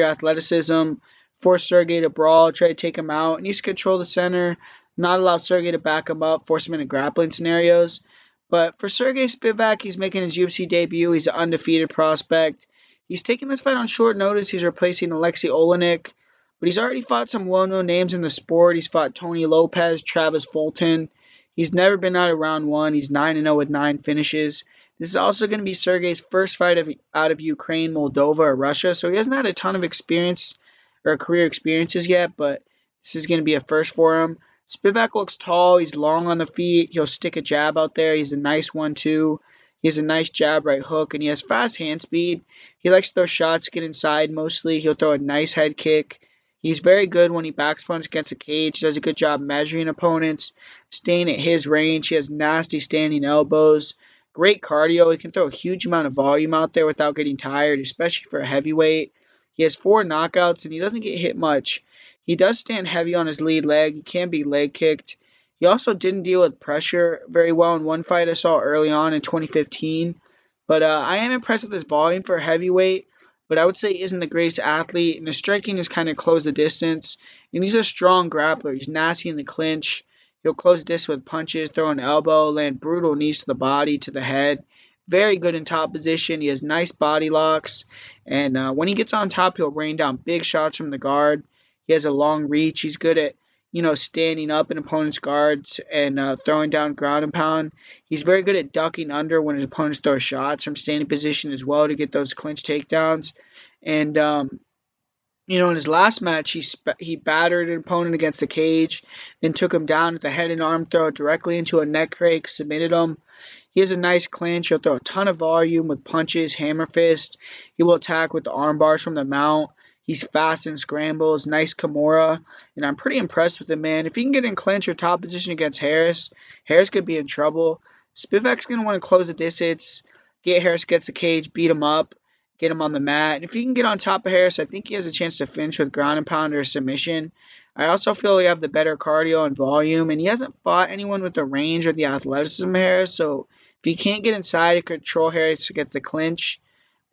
athleticism, force Sergey to brawl, try to take him out. Needs to control the center, not allow Sergey to back him up, force him into grappling scenarios. But for Sergey Spivak, he's making his UFC debut. He's an undefeated prospect. He's taking this fight on short notice. He's replacing Alexei Olenek. But he's already fought some well-known names in the sport. He's fought Tony Lopez, Travis Fulton. He's never been out of round 1. He's 9-0 with 9 finishes. This is also going to be Sergey's first fight out of Ukraine, Moldova, or Russia. So he hasn't had a ton of experience or career experiences yet, but this is going to be a first for him. Spivak looks tall. He's long on the feet. He'll stick a jab out there. He's a nice one, too. He has a nice jab right hook, and he has fast hand speed. He likes to throw shots, get inside mostly. He'll throw a nice head kick. He's very good when he backs punch against the cage. Does a good job measuring opponents, staying at his range. He has nasty standing elbows. Great cardio. He can throw a huge amount of volume out there without getting tired, especially for a heavyweight. He has 4 knockouts, and he doesn't get hit much. He does stand heavy on his lead leg. He can be leg kicked. He also didn't deal with pressure very well in one fight I saw early on in 2015. But I am impressed with his volume for a heavyweight. But I would say he isn't the greatest athlete, and his striking has kind of closed the distance. And he's a strong grappler. He's nasty in the clinch. He'll close the distance with punches, throw an elbow, land brutal knees to the body, to the head. Very good in top position. He has nice body locks. And when he gets on top, he'll rain down big shots from the guard. He has a long reach. He's good at, standing up in opponents' guards and throwing down ground and pound. He's very good at ducking under when his opponents throw shots from standing position as well to get those clinch takedowns. And, in his last match, he battered an opponent against the cage, then took him down with a head and arm throw directly into a neck rake, submitted him. He has a nice clinch. He'll throw a ton of volume with punches, hammer fist. He will attack with the arm bars from the mount. He's fast and scrambles. Nice Kimura. And I'm pretty impressed with him, man. If he can get in clinch or top position against Harris, Harris could be in trouble. Spivak's going to want to close the distance, get Harris against the cage, beat him up, get him on the mat. And if he can get on top of Harris, I think he has a chance to finish with ground and pound or submission. I also feel he have the better cardio and volume, and he hasn't fought anyone with the range or the athleticism of Harris, so if he can't get inside and control Harris against the clinch,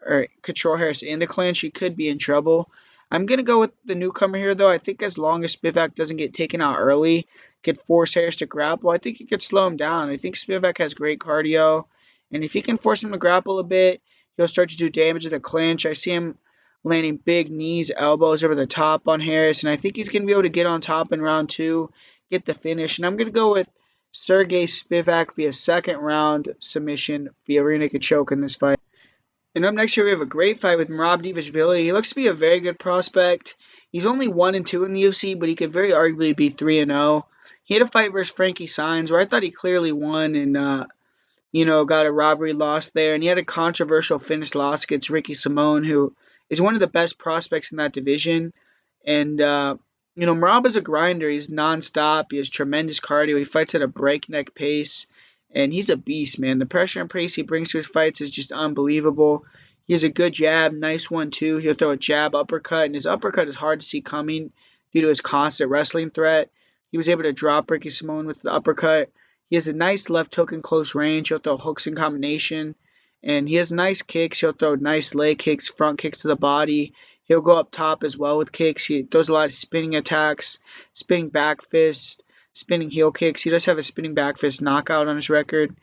or control Harris in the clinch, he could be in trouble. I'm going to go with the newcomer here, though. I think as long as Spivak doesn't get taken out early, could force Harris to grapple, I think he could slow him down. I think Spivak has great cardio, and if he can force him to grapple a bit, he'll start to do damage to the clinch. I see him landing big knees, elbows over the top on Harris, and I think he's going to be able to get on top in round 2, get the finish. And I'm going to go with Sergey Spivak via second round submission via rear naked choke in this fight. And up next here we have a great fight with Merab Dvalishvili. He looks to be a very good prospect. He's only 1-2 in the UFC, but he could very arguably be 3-0. He had a fight versus Frankie Saenz where I thought he clearly won and got a robbery loss there. And he had a controversial finish loss against Ricky Simon, who is one of the best prospects in that division. And Merab is a grinder. He's nonstop. He has tremendous cardio. He fights at a breakneck pace. And he's a beast, man. The pressure and pace he brings to his fights is just unbelievable. He has a good jab, nice one too. He'll throw a jab uppercut, and his uppercut is hard to see coming due to his constant wrestling threat. He was able to drop Ricky Simon with the uppercut. He has a nice left hook in close range. He'll throw hooks in combination. And he has nice kicks. He'll throw nice leg kicks, front kicks to the body. He'll go up top as well with kicks. He throws a lot of spinning attacks, spinning back fists, spinning heel kicks. He does have a spinning back fist knockout on his record.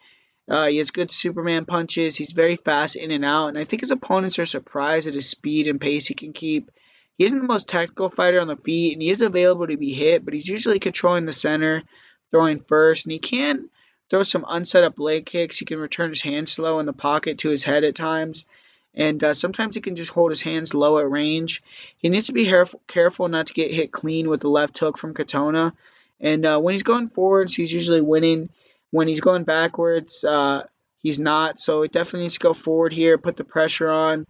He has good Superman punches. He's very fast in and out. And I think his opponents are surprised at his speed and pace he can keep. He isn't the most technical fighter on the feet, and he is available to be hit, but he's usually controlling the center, throwing first. And he can throw some unset up leg kicks. He can return his hands slow in the pocket to his head at times. And sometimes he can just hold his hands low at range. He needs to be careful not to get hit clean with the left hook from Katona. And when he's going forwards, he's usually winning. When he's going backwards, he's not. So it definitely needs to go forward here, put the pressure on.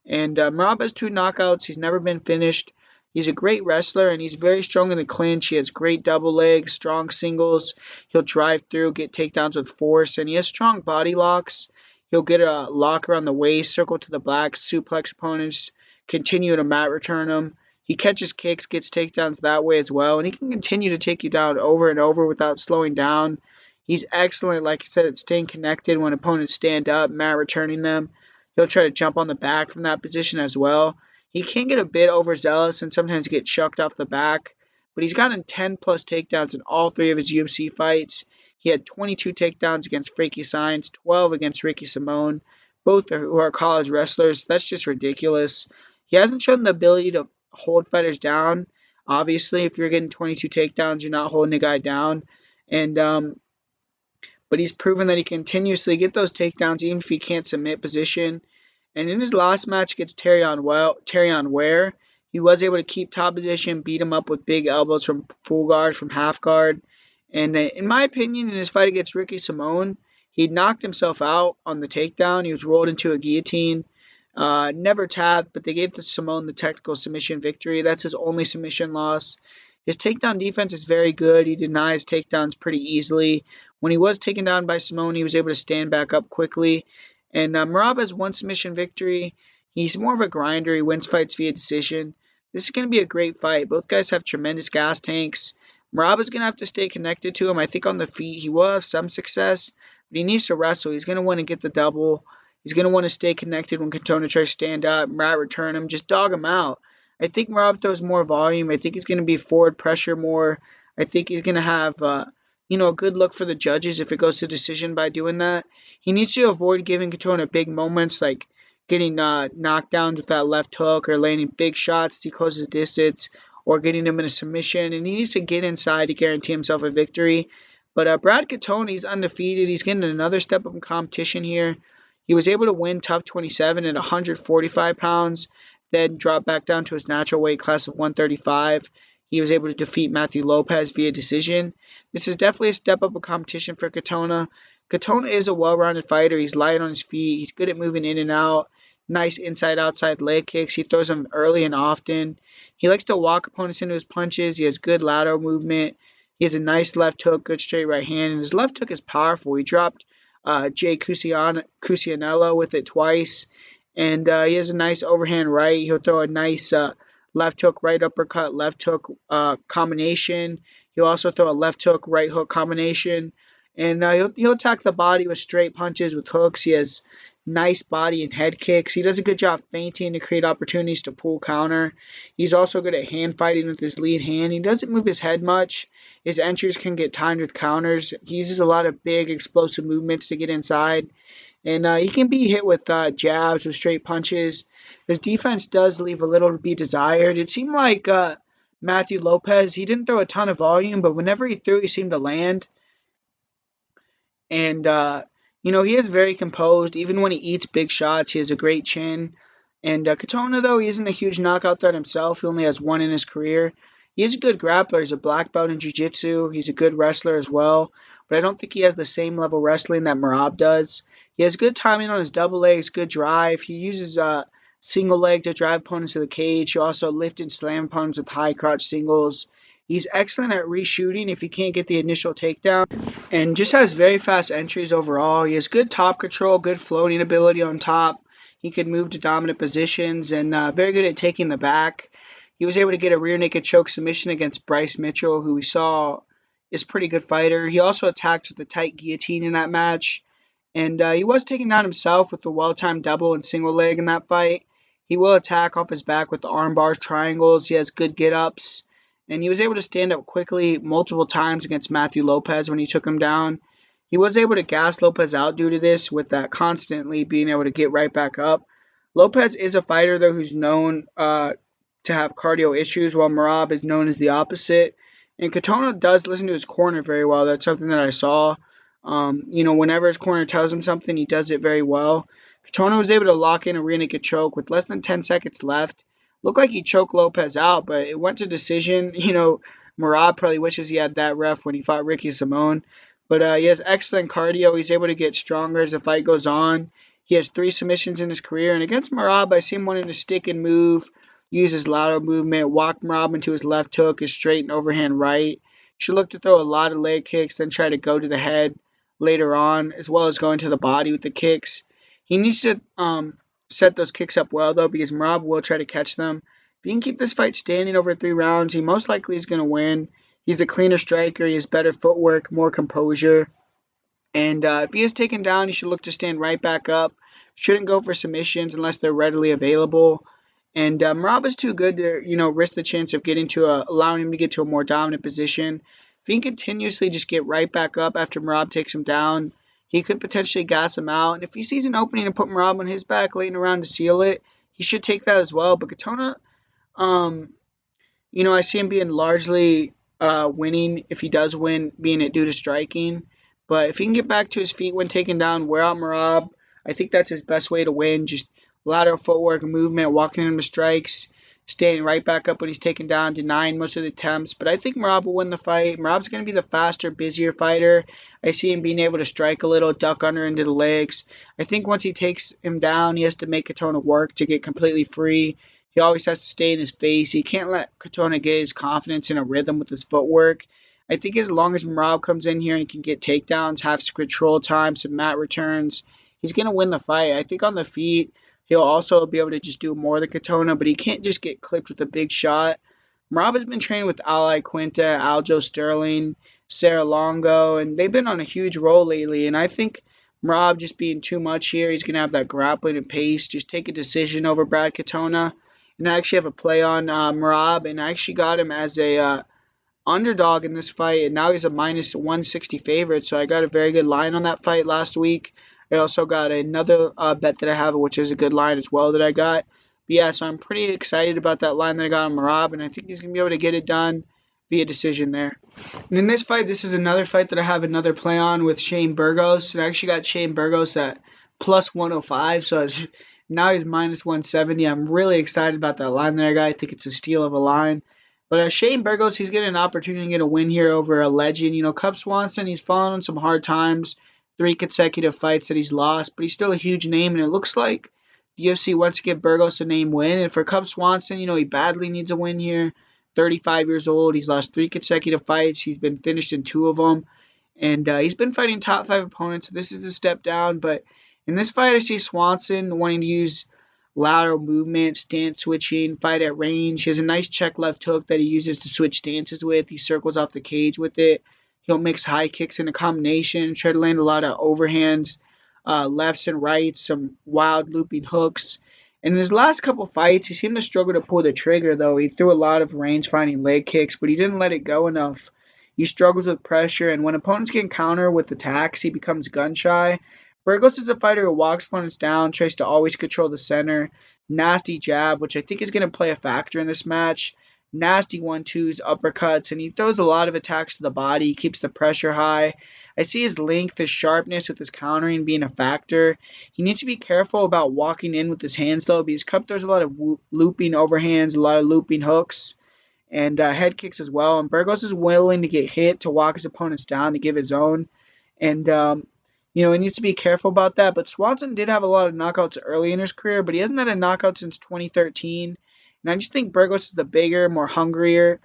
And Merab has 2 knockouts. He's never been finished. He's a great wrestler, and he's very strong in the clinch. He has great double legs, strong singles. He'll drive through, get takedowns with force, and he has strong body locks. He'll get a lock around the waist, circle to the back, suplex opponents, continue to mat return them. He catches kicks, gets takedowns that way as well, and he can continue to take you down over and over without slowing down. He's excellent, like I said, at staying connected when opponents stand up, mat returning them. He'll try to jump on the back from that position as well. He can get a bit overzealous and sometimes get chucked off the back, but he's gotten 10 plus takedowns in all 3 of his UFC fights. He had 22 takedowns against Frankie Saenz, 12 against Ricky Simon, both who are college wrestlers. That's just ridiculous. He hasn't shown the ability to hold fighters down. Obviously, if you're getting 22 takedowns, you're not holding a guy down. But he's proven that he continuously get those takedowns even if he can't submit position. And in his last match against Terrion Ware, he was able to keep top position, beat him up with big elbows from full guard, from half guard. And in my opinion, in his fight against Ricky Simon, he knocked himself out on the takedown. He was rolled into a guillotine. Never tapped, but they gave to Simon the technical submission victory. That's his only submission loss. His takedown defense is very good. He denies takedowns pretty easily. When he was taken down by Simon, he was able to stand back up quickly. And Merab has 1 submission victory. He's more of a grinder. He wins fights via decision. This is going to be a great fight. Both guys have tremendous gas tanks. Merab is going to have to stay connected to him. I think on the feet he will have some success, but he needs to wrestle. He's going to want to get the double. He's going to want to stay connected when Katona tries to stand up, Merab return him, just dog him out. I think Merab throws more volume. I think he's going to be forward pressure more. I think he's going to have a good look for the judges if it goes to decision by doing that. He needs to avoid giving Katona big moments like getting knockdowns with that left hook or landing big shots to close his distance or getting him in a submission. And he needs to get inside to guarantee himself a victory. But Brad Katona, he's undefeated. He's getting another step up in competition here. He was able to win TUF 27 at 145 pounds, then drop back down to his natural weight class of 135. He was able to defeat Matthew Lopez via decision. This is definitely a step up in competition for Katona. Katona is a well-rounded fighter. He's light on his feet. He's good at moving in and out. Nice inside-outside leg kicks. He throws them early and often. He likes to walk opponents into his punches. He has good lateral movement. He has a nice left hook, good straight right hand, and his left hook is powerful. He dropped Jay Cusianello with it twice, and he has a nice overhand right. He'll throw a nice left hook, right uppercut, left hook combination. He'll also throw a left hook, right hook combination. And he'll attack the body with straight punches, with hooks. He has nice body and head kicks. He does a good job feinting to create opportunities to pull counter. He's also good at hand fighting with his lead hand. He doesn't move his head much. His entries can get timed with counters. He uses a lot of big explosive movements to get inside. And he can be hit with jabs, with straight punches. His defense does leave a little to be desired. It seemed like Matthew Lopez, he didn't throw a ton of volume, but whenever he threw, he seemed to land. And, he is very composed. Even when he eats big shots, he has a great chin. And Katona, though, he isn't a huge knockout threat himself. He only has one in his career. He is a good grappler. He's a black belt in jiu-jitsu. He's a good wrestler as well. But I don't think he has the same level wrestling that Merab does. He has good timing on his double legs, good drive. He uses single leg to drive opponents to the cage. He also lift and slam opponents with high crotch singles. He's excellent at reshooting if he can't get the initial takedown, and just has very fast entries overall. He has good top control, good floating ability on top. He can move to dominant positions and very good at taking the back. He was able to get a rear naked choke submission against Bryce Mitchell, who we saw is a pretty good fighter. He also attacked with a tight guillotine in that match. And he was taken down himself with the well-timed double and single leg in that fight. He will attack off his back with the arm bars, triangles. He has good get-ups. And he was able to stand up quickly multiple times against Matthew Lopez when he took him down. He was able to gas Lopez out due to this, with that constantly being able to get right back up. Lopez is a fighter, though, who's known to have cardio issues, while Merab is known as the opposite. And Katona does listen to his corner very well. That's something that I saw. Whenever his corner tells him something, he does it very well. Katona was able to lock in a rear naked choke with less than 10 seconds left. Looked like he choked Lopez out, but it went to decision. Merab probably wishes he had that ref when he fought Ricky Simone. But he has excellent cardio. He's able to get stronger as the fight goes on. He has 3 submissions in his career. And against Merab, I see him wanting to stick and move, use his lateral movement, walk Merab into his left hook, his straight and overhand right. Should look to throw a lot of leg kicks, then try to go to the head later on, as well as going to the body with the kicks. He needs to set those kicks up well, though, because Merab will try to catch them. If he can keep this fight standing over 3 rounds, he most likely is going to win. He's a cleaner striker. He has better footwork, more composure. And if he is taken down, he should look to stand right back up. Shouldn't go for submissions unless they're readily available. And Merab is too good to, risk the chance of allowing him to get to a more dominant position. If he can continuously just get right back up after Merab takes him down, he could potentially gas him out. And if he sees an opening and put Merab on his back late in the round to seal it, he should take that as well. But Katona, um, I see him being largely winning, if he does win, being it due to striking. But if he can get back to his feet when taken down, wear out Merab, I think that's his best way to win. Just lateral footwork, movement, walking into strikes, staying right back up when he's taken down, denying most of the attempts. But I think Merab will win the fight. Merab's going to be the faster, busier fighter. I see him being able to strike a little, duck under into the legs. I think once he takes him down, he has to make Katona work to get completely free. He always has to stay in his face. He can't let Katona get his confidence in a rhythm with his footwork. I think as long as Merab comes in here and he can get takedowns, have some control time, some mat returns, he's going to win the fight. I think on the feet, he'll also be able to just do more than Katona, but he can't just get clipped with a big shot. Merab has been training with Al Iaquinta, Aljo Sterling, Sarah Longo, and they've been on a huge roll lately. And I think Merab just being too much here, he's going to have that grappling and pace, just take a decision over Brad Katona. And I actually have a play on Merab, and I actually got him as a underdog in this fight, and now he's a minus 160 favorite. So I got a very good line on that fight last week. I also got another bet that I have, which is a good line as well that I got. But yeah, so I'm pretty excited about that line that I got on Merab, and I think he's going to be able to get it done via decision there. And in this fight, this is another fight that I have another play on with Shane Burgos. And I actually got Shane Burgos at plus 105, so now he's minus 170. I'm really excited about that line that I got. I think it's a steal of a line. But Shane Burgos, he's getting an opportunity to get a win here over a legend. Cub Swanson, he's fallen on some hard times. 3 consecutive fights that he's lost, but he's still a huge name, and it looks like the UFC wants to give Burgos a name win. And for Cub Swanson, he badly needs a win here. 35 years old. He's lost 3 consecutive fights. He's been finished in 2 of them. And he's been fighting top 5 opponents, so this is a step down. But in this fight, I see Swanson wanting to use lateral movement, stance switching, fight at range. He has a nice check left hook that he uses to switch stances with. He circles off the cage with it. He'll mix high kicks in a combination, try to land a lot of overhands, lefts and rights, some wild looping hooks. In his last couple fights, he seemed to struggle to pull the trigger, though. He threw a lot of range-finding leg kicks, but he didn't let it go enough. He struggles with pressure, and when opponents can counter with attacks, he becomes gun-shy. Burgos is a fighter who walks opponents down, tries to always control the center. Nasty jab, which I think is going to play a factor in this match. Nasty 1-2s, uppercuts, and he throws a lot of attacks to the body. He keeps the pressure high. I see his length, his sharpness with his countering being a factor. He needs to be careful about walking in with his hands, though, because Cup throws a lot of looping overhands, a lot of looping hooks, and head kicks as well. And Burgos is willing to get hit to walk his opponents down to give his own. And he needs to be careful about that. But Swanson did have a lot of knockouts early in his career, but he hasn't had a knockout since 2013. And I just think Burgos is the bigger, more hungrier,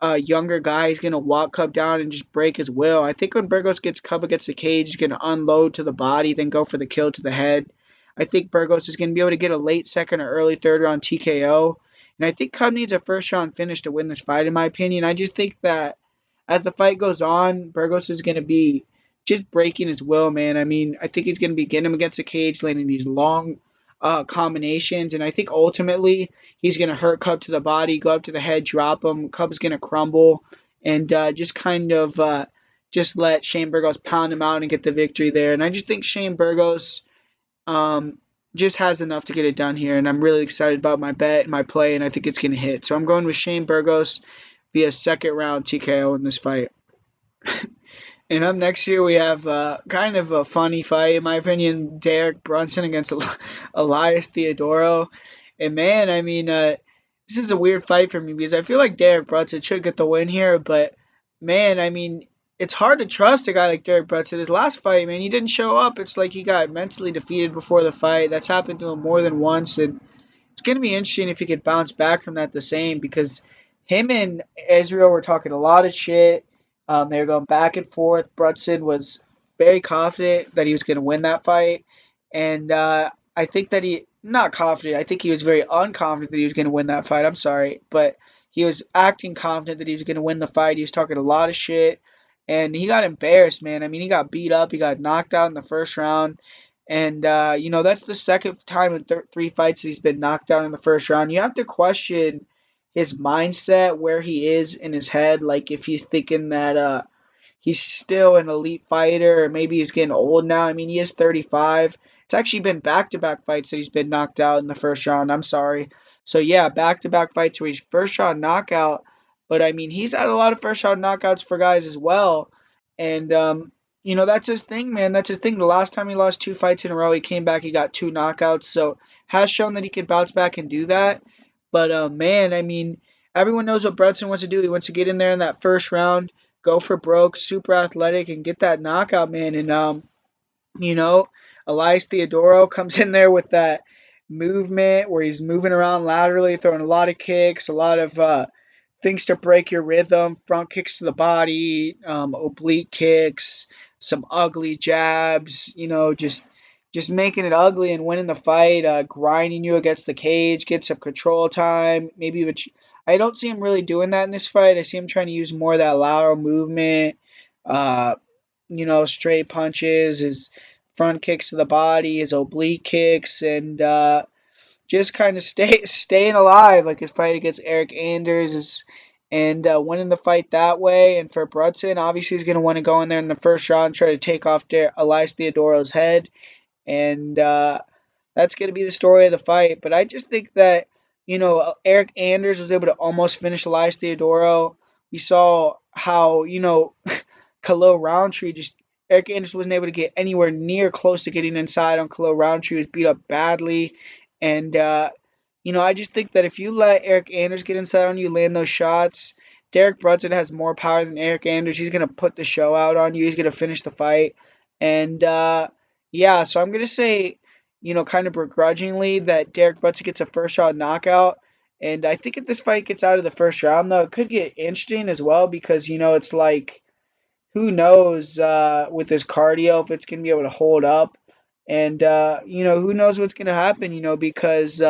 younger guy. He's going to walk Cub down and just break his will. I think when Burgos gets Cub against the cage, he's going to unload to the body, then go for the kill to the head. I think Burgos is going to be able to get a late second or early third round TKO. And I think Cub needs a first round finish to win this fight, in my opinion. I just think that as the fight goes on, Burgos is going to be just breaking his will, man. I mean, I think he's going to be getting him against the cage, landing these long combinations, and I think ultimately he's going to hurt Cub to the body, go up to the head, drop him. Cub's going to crumble, and just kind of just let Shane Burgos pound him out and get the victory there. And I just think Shane Burgos just has enough to get it done here, and I'm really excited about my bet and my play, and I think it's going to hit. So I'm going with Shane Burgos via second round TKO in this fight. And up next year, we have kind of a funny fight, in my opinion, Derek Brunson against Elias Theodorou. And man, I mean, this is a weird fight for me because I feel like Derek Brunson should get the win here. But man, I mean, it's hard to trust a guy like Derek Brunson. His last fight, man, he didn't show up. It's like he got mentally defeated before the fight. That's happened to him more than once. And it's going to be interesting if he could bounce back from that the same because him and Israel were talking a lot of shit. They were going back and forth. Brunson was very confident that he was going to win that fight. And I think that not confident, I think he was very unconfident that he was going to win that fight. I'm sorry. But he was acting confident that he was going to win the fight. He was talking a lot of shit. And he got embarrassed, man. I mean, he got beat up. He got knocked out in the first round. And, that's the second time in three fights that he's been knocked out in the first round. You have to question his mindset, where he is in his head. Like, if he's thinking that he's still an elite fighter, or maybe he's getting old now. I mean, he is 35. It's actually been back-to-back fights that he's been knocked out in the first round. I'm sorry. So, yeah, back-to-back fights where he's first-round knockout. But, I mean, he's had a lot of first-round knockouts for guys as well. And, that's his thing, man. That's his thing. The last time he lost two fights in a row, he came back, he got two knockouts. So, has shown that he can bounce back and do that. But, man, I mean, everyone knows what Brunson wants to do. He wants to get in there in that first round, go for broke, super athletic, and get that knockout, man. And, you know, Elias Theodorou comes in there with that movement where he's moving around laterally, throwing a lot of kicks, a lot of things to break your rhythm, front kicks to the body, oblique kicks, some ugly jabs, just making it ugly and winning the fight, grinding you against the cage, get some control time, maybe which I don't see him really doing that in this fight. I see him trying to use more of that lateral movement, uh, straight punches, his front kicks to the body, his oblique kicks, and just kind of staying alive, like his fight against Eric Anders and winning the fight that way. And for Brunson, obviously he's going to want to go in there in the first round, try to take off Elias Theodorou's head, and that's going to be the story of the fight. But I just think that Eric Anders was able to almost finish Elias Theodorou. We saw how Khalil Roundtree just Eric Anders wasn't able to get anywhere near close to getting inside on Khalil Roundtree. He was beat up badly. And, I just think that if you let Eric Anders get inside on you, land those shots, Derek Brunson has more power than Eric Anders. He's going to put the show out on you. He's going to finish the fight. And, yeah, so I'm going to say, kind of begrudgingly that Derek Brunson gets a first round knockout. And I think if this fight gets out of the first round, though, it could get interesting as well because, it's like, who knows with his cardio if it's going to be able to hold up. And, who knows what's going to happen, because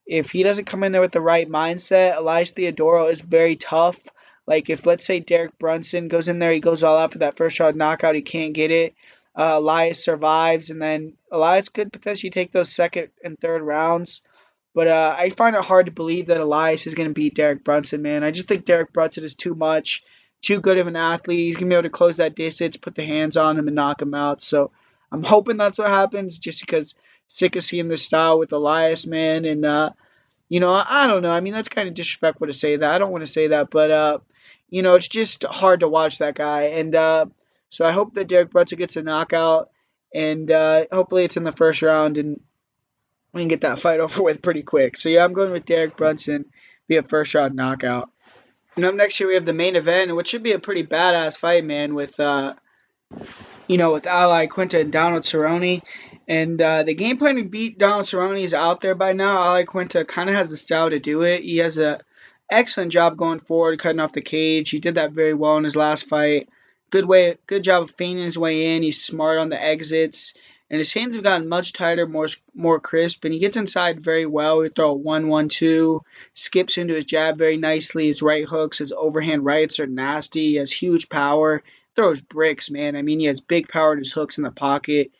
if he doesn't come in there with the right mindset, Elias Theodorou is very tough. Like, if, let's say, Derek Brunson goes in there, he goes all out for that first round knockout, he can't get it. Elias survives, and then Elias could potentially take those second and third rounds. But I find it hard to believe that Elias is going to beat Derek Brunson, man. I just think Derek Brunson is too much, too good of an athlete. He's going to be able to close that distance, put the hands on him, and knock him out. So I'm hoping that's what happens, just because sick of seeing this style with Elias, man. And I don't know. I mean, that's kind of disrespectful to say that. I don't want to say that, but it's just hard to watch that guy. And so I hope that Derek Brunson gets a knockout, and hopefully it's in the first round, and we can get that fight over with pretty quick. So yeah, I'm going with Derek Brunson via first round knockout. And up next here we have the main event, which should be a pretty badass fight, man, with Ally Quinta and Donald Cerrone. And the game plan to beat Donald Cerrone is out there by now. Ally Quinta kind of has the style to do it. He has a excellent job going forward, cutting off the cage. He did that very well in his last fight. Good job of feigning his way in. He's smart on the exits, and his hands have gotten much tighter, more crisp. And he gets inside very well. He throw a 1-1-2, skips into his jab very nicely. His right hooks, his overhand rights are nasty. He has huge power. Throws bricks, man. I mean, he has big power in his hooks in the pocket,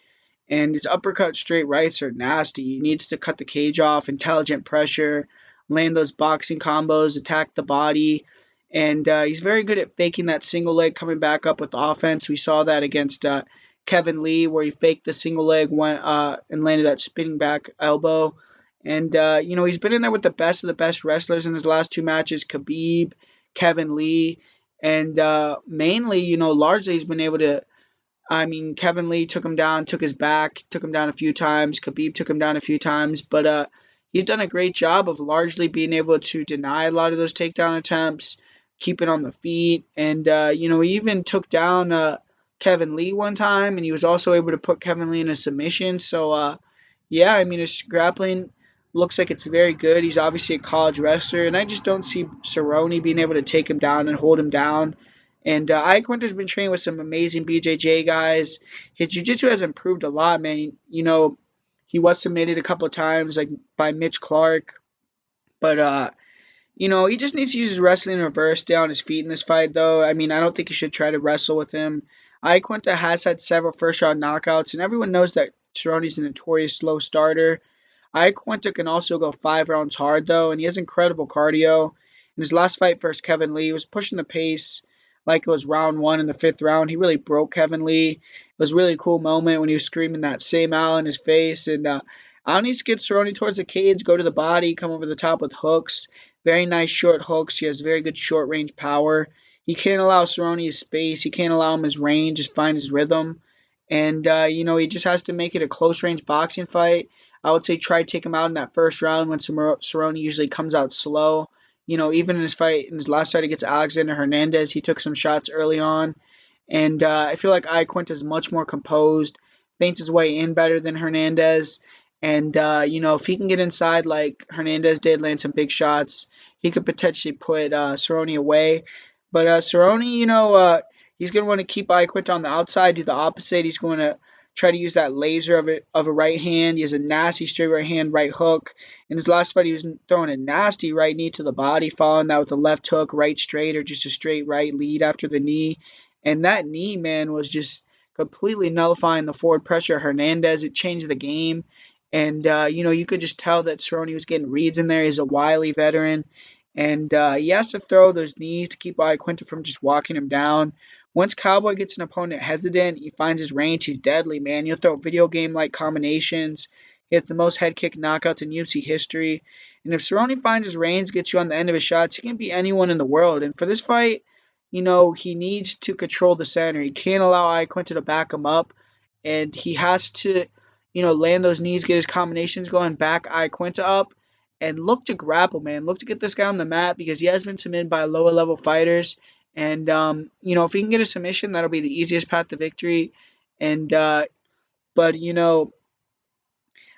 and his uppercut straight rights are nasty. He needs to cut the cage off, intelligent pressure, land those boxing combos, attack the body, and he's very good at faking that single leg coming back up with offense. We saw that against Kevin Lee, where he faked the single leg, went and landed that spinning back elbow. And he's been in there with the best of the best wrestlers in his last two matches: Khabib, Kevin Lee, and mainly, largely he's been able to. I mean, Kevin Lee took him down, took his back, took him down a few times. Khabib took him down a few times, but he's done a great job of largely being able to deny a lot of those takedown attempts, keep it on the feet, and he even took down Kevin Lee one time, and he was also able to put Kevin Lee in a submission. So, yeah, I mean, his grappling looks like it's very good. He's obviously a college wrestler, and I just don't see Cerrone being able to take him down and hold him down. And Iaquinta's been training with some amazing BJJ guys. His jiu-jitsu has improved a lot, man. He was submitted a couple of times, like by Mitch Clark, but he just needs to use his wrestling in reverse, stay on his feet in this fight, though. I mean, I don't think you should try to wrestle with him. Iaquinta has had several first-round knockouts, and everyone knows that Cerrone's a notorious slow starter. Iaquinta can also go 5 rounds hard, though, and he has incredible cardio. In his last fight versus Kevin Lee, he was pushing the pace like it was round one in the fifth round. He really broke Kevin Lee. It was a really cool moment when he was screaming that same owl in his face. And I need to get Cerrone towards the cage, go to the body, come over the top with hooks. Very nice short hooks. He has very good short range power. He can't allow Cerrone his space. He can't allow him his range, just find his rhythm. And, he just has to make it a close range boxing fight. I would say try to take him out in that first round when Cerrone usually comes out slow. Even in his last fight against Alexander Hernandez, he took some shots early on. And I feel like Iaquinta is much more composed, feints his way in better than Hernandez. And, if he can get inside like Hernandez did, land some big shots, he could potentially put Cerrone away. But Cerrone, he's going to want to keep Iaquinta on the outside, do the opposite. He's going to try to use that laser of a right hand. He has a nasty straight right hand, right hook. In his last fight, he was throwing a nasty right knee to the body, following that with a left hook, right straight, or just a straight right lead after the knee. And that knee, man, was just completely nullifying the forward pressure of Hernandez. It changed the game. And, you could just tell that Cerrone was getting reads in there. He's a wily veteran. And he has to throw those knees to keep Iaquinta from just walking him down. Once Cowboy gets an opponent hesitant, he finds his range. He's deadly, man. He'll throw video game-like combinations. He has the most head kick knockouts in UFC history. And if Cerrone finds his range, gets you on the end of his shots, he can beat anyone in the world. And for this fight, he needs to control the center. He can't allow Iaquinta to back him up. And he has to, land those knees, get his combinations going, back Iaquinta up, and look to grapple, man. Look to get this guy on the mat because he has been submitted by lower level fighters. And, if he can get a submission, that'll be the easiest path to victory. And, but,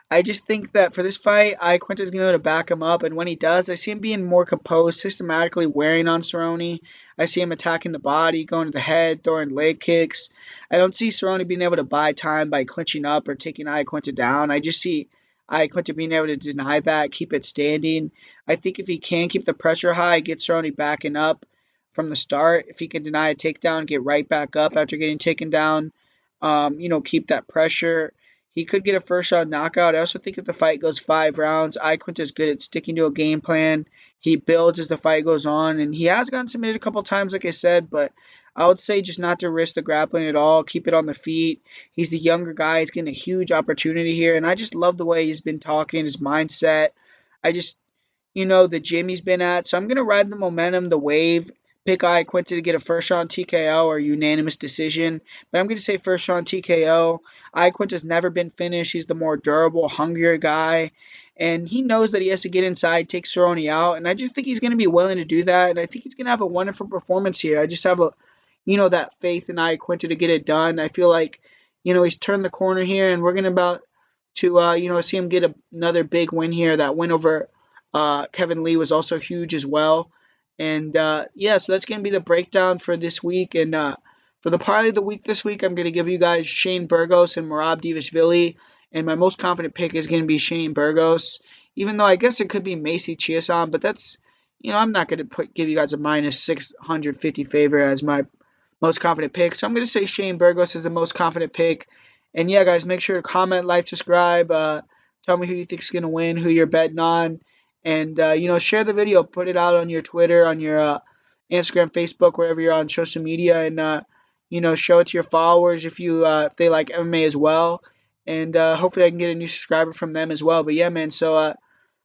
I just think that for this fight, Iaquinta is going to be able to back him up. And when he does, I see him being more composed, systematically wearing on Cerrone. I see him attacking the body, going to the head, throwing leg kicks. I don't see Cerrone being able to buy time by clinching up or taking Iaquinta down. I just see Iaquinta being able to deny that, keep it standing. I think if he can keep the pressure high, get Cerrone backing up from the start, if he can deny a takedown, get right back up after getting taken down, keep that pressure. He could get a first round knockout. I also think if the fight goes 5 rounds, Iaquinta is good at sticking to a game plan. He builds as the fight goes on, and he has gotten submitted a couple times, like I said, but I would say just not to risk the grappling at all. Keep it on the feet. He's a younger guy. He's getting a huge opportunity here, and I just love the way he's been talking, his mindset. I just, the gym he's been at. So I'm going to ride the momentum, the wave, pick Iaquinta to get a first round TKO or unanimous decision. But I'm going to say first round TKO. Iaquinta's never been finished. He's the more durable, hungrier guy. And he knows that he has to get inside, take Cerrone out. And I just think he's going to be willing to do that. And I think he's going to have a wonderful performance here. I just have that faith in Iaquinta to get it done. I feel like, he's turned the corner here and we're going to about to, see him get another big win here. That win over Kevin Lee was also huge as well. And yeah, so that's going to be the breakdown for this week. And for the parlay of the week this week, I'm going to give you guys Shane Burgos and Merab Dvalishvili. And my most confident pick is going to be Shane Burgos, even though I guess it could be Macy Chiasson, but that's, I'm not going to give you guys a minus 650 favorite as my most confident pick. So I'm going to say Shane Burgos is the most confident pick. And yeah, guys, make sure to comment, like, subscribe. Tell me who you think is going to win, who you're betting on. And, share the video, put it out on your Twitter, on your Instagram, Facebook, wherever you're on social media. And, show it to your followers if they like MMA as well. And hopefully I can get a new subscriber from them as well. But yeah, man, so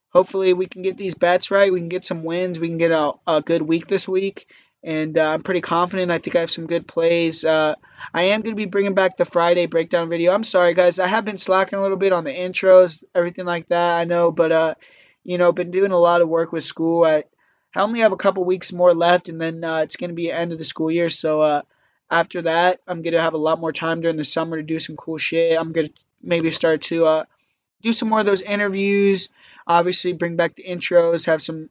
hopefully we can get these bets right. We can get some wins. We can get a good week this week. And I'm pretty confident. I think I have some good plays. I am going to be bringing back the Friday breakdown video. I'm sorry, guys. I have been slacking a little bit on the intros, everything like that. I know, but, been doing a lot of work with school. I only have a couple weeks more left, and then it's going to be the end of the school year. So after that, I'm going to have a lot more time during the summer to do some cool shit. I'm going to maybe start to do some more of those interviews. Obviously, bring back the intros, have some,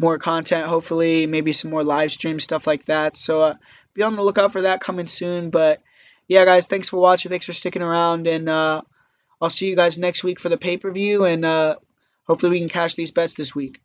more content, hopefully, maybe some more live stream stuff like that. So be on the lookout for that coming soon. But yeah, guys, thanks for watching. Thanks for sticking around. And I'll see you guys next week for the pay per view. And hopefully, we can cash these bets this week.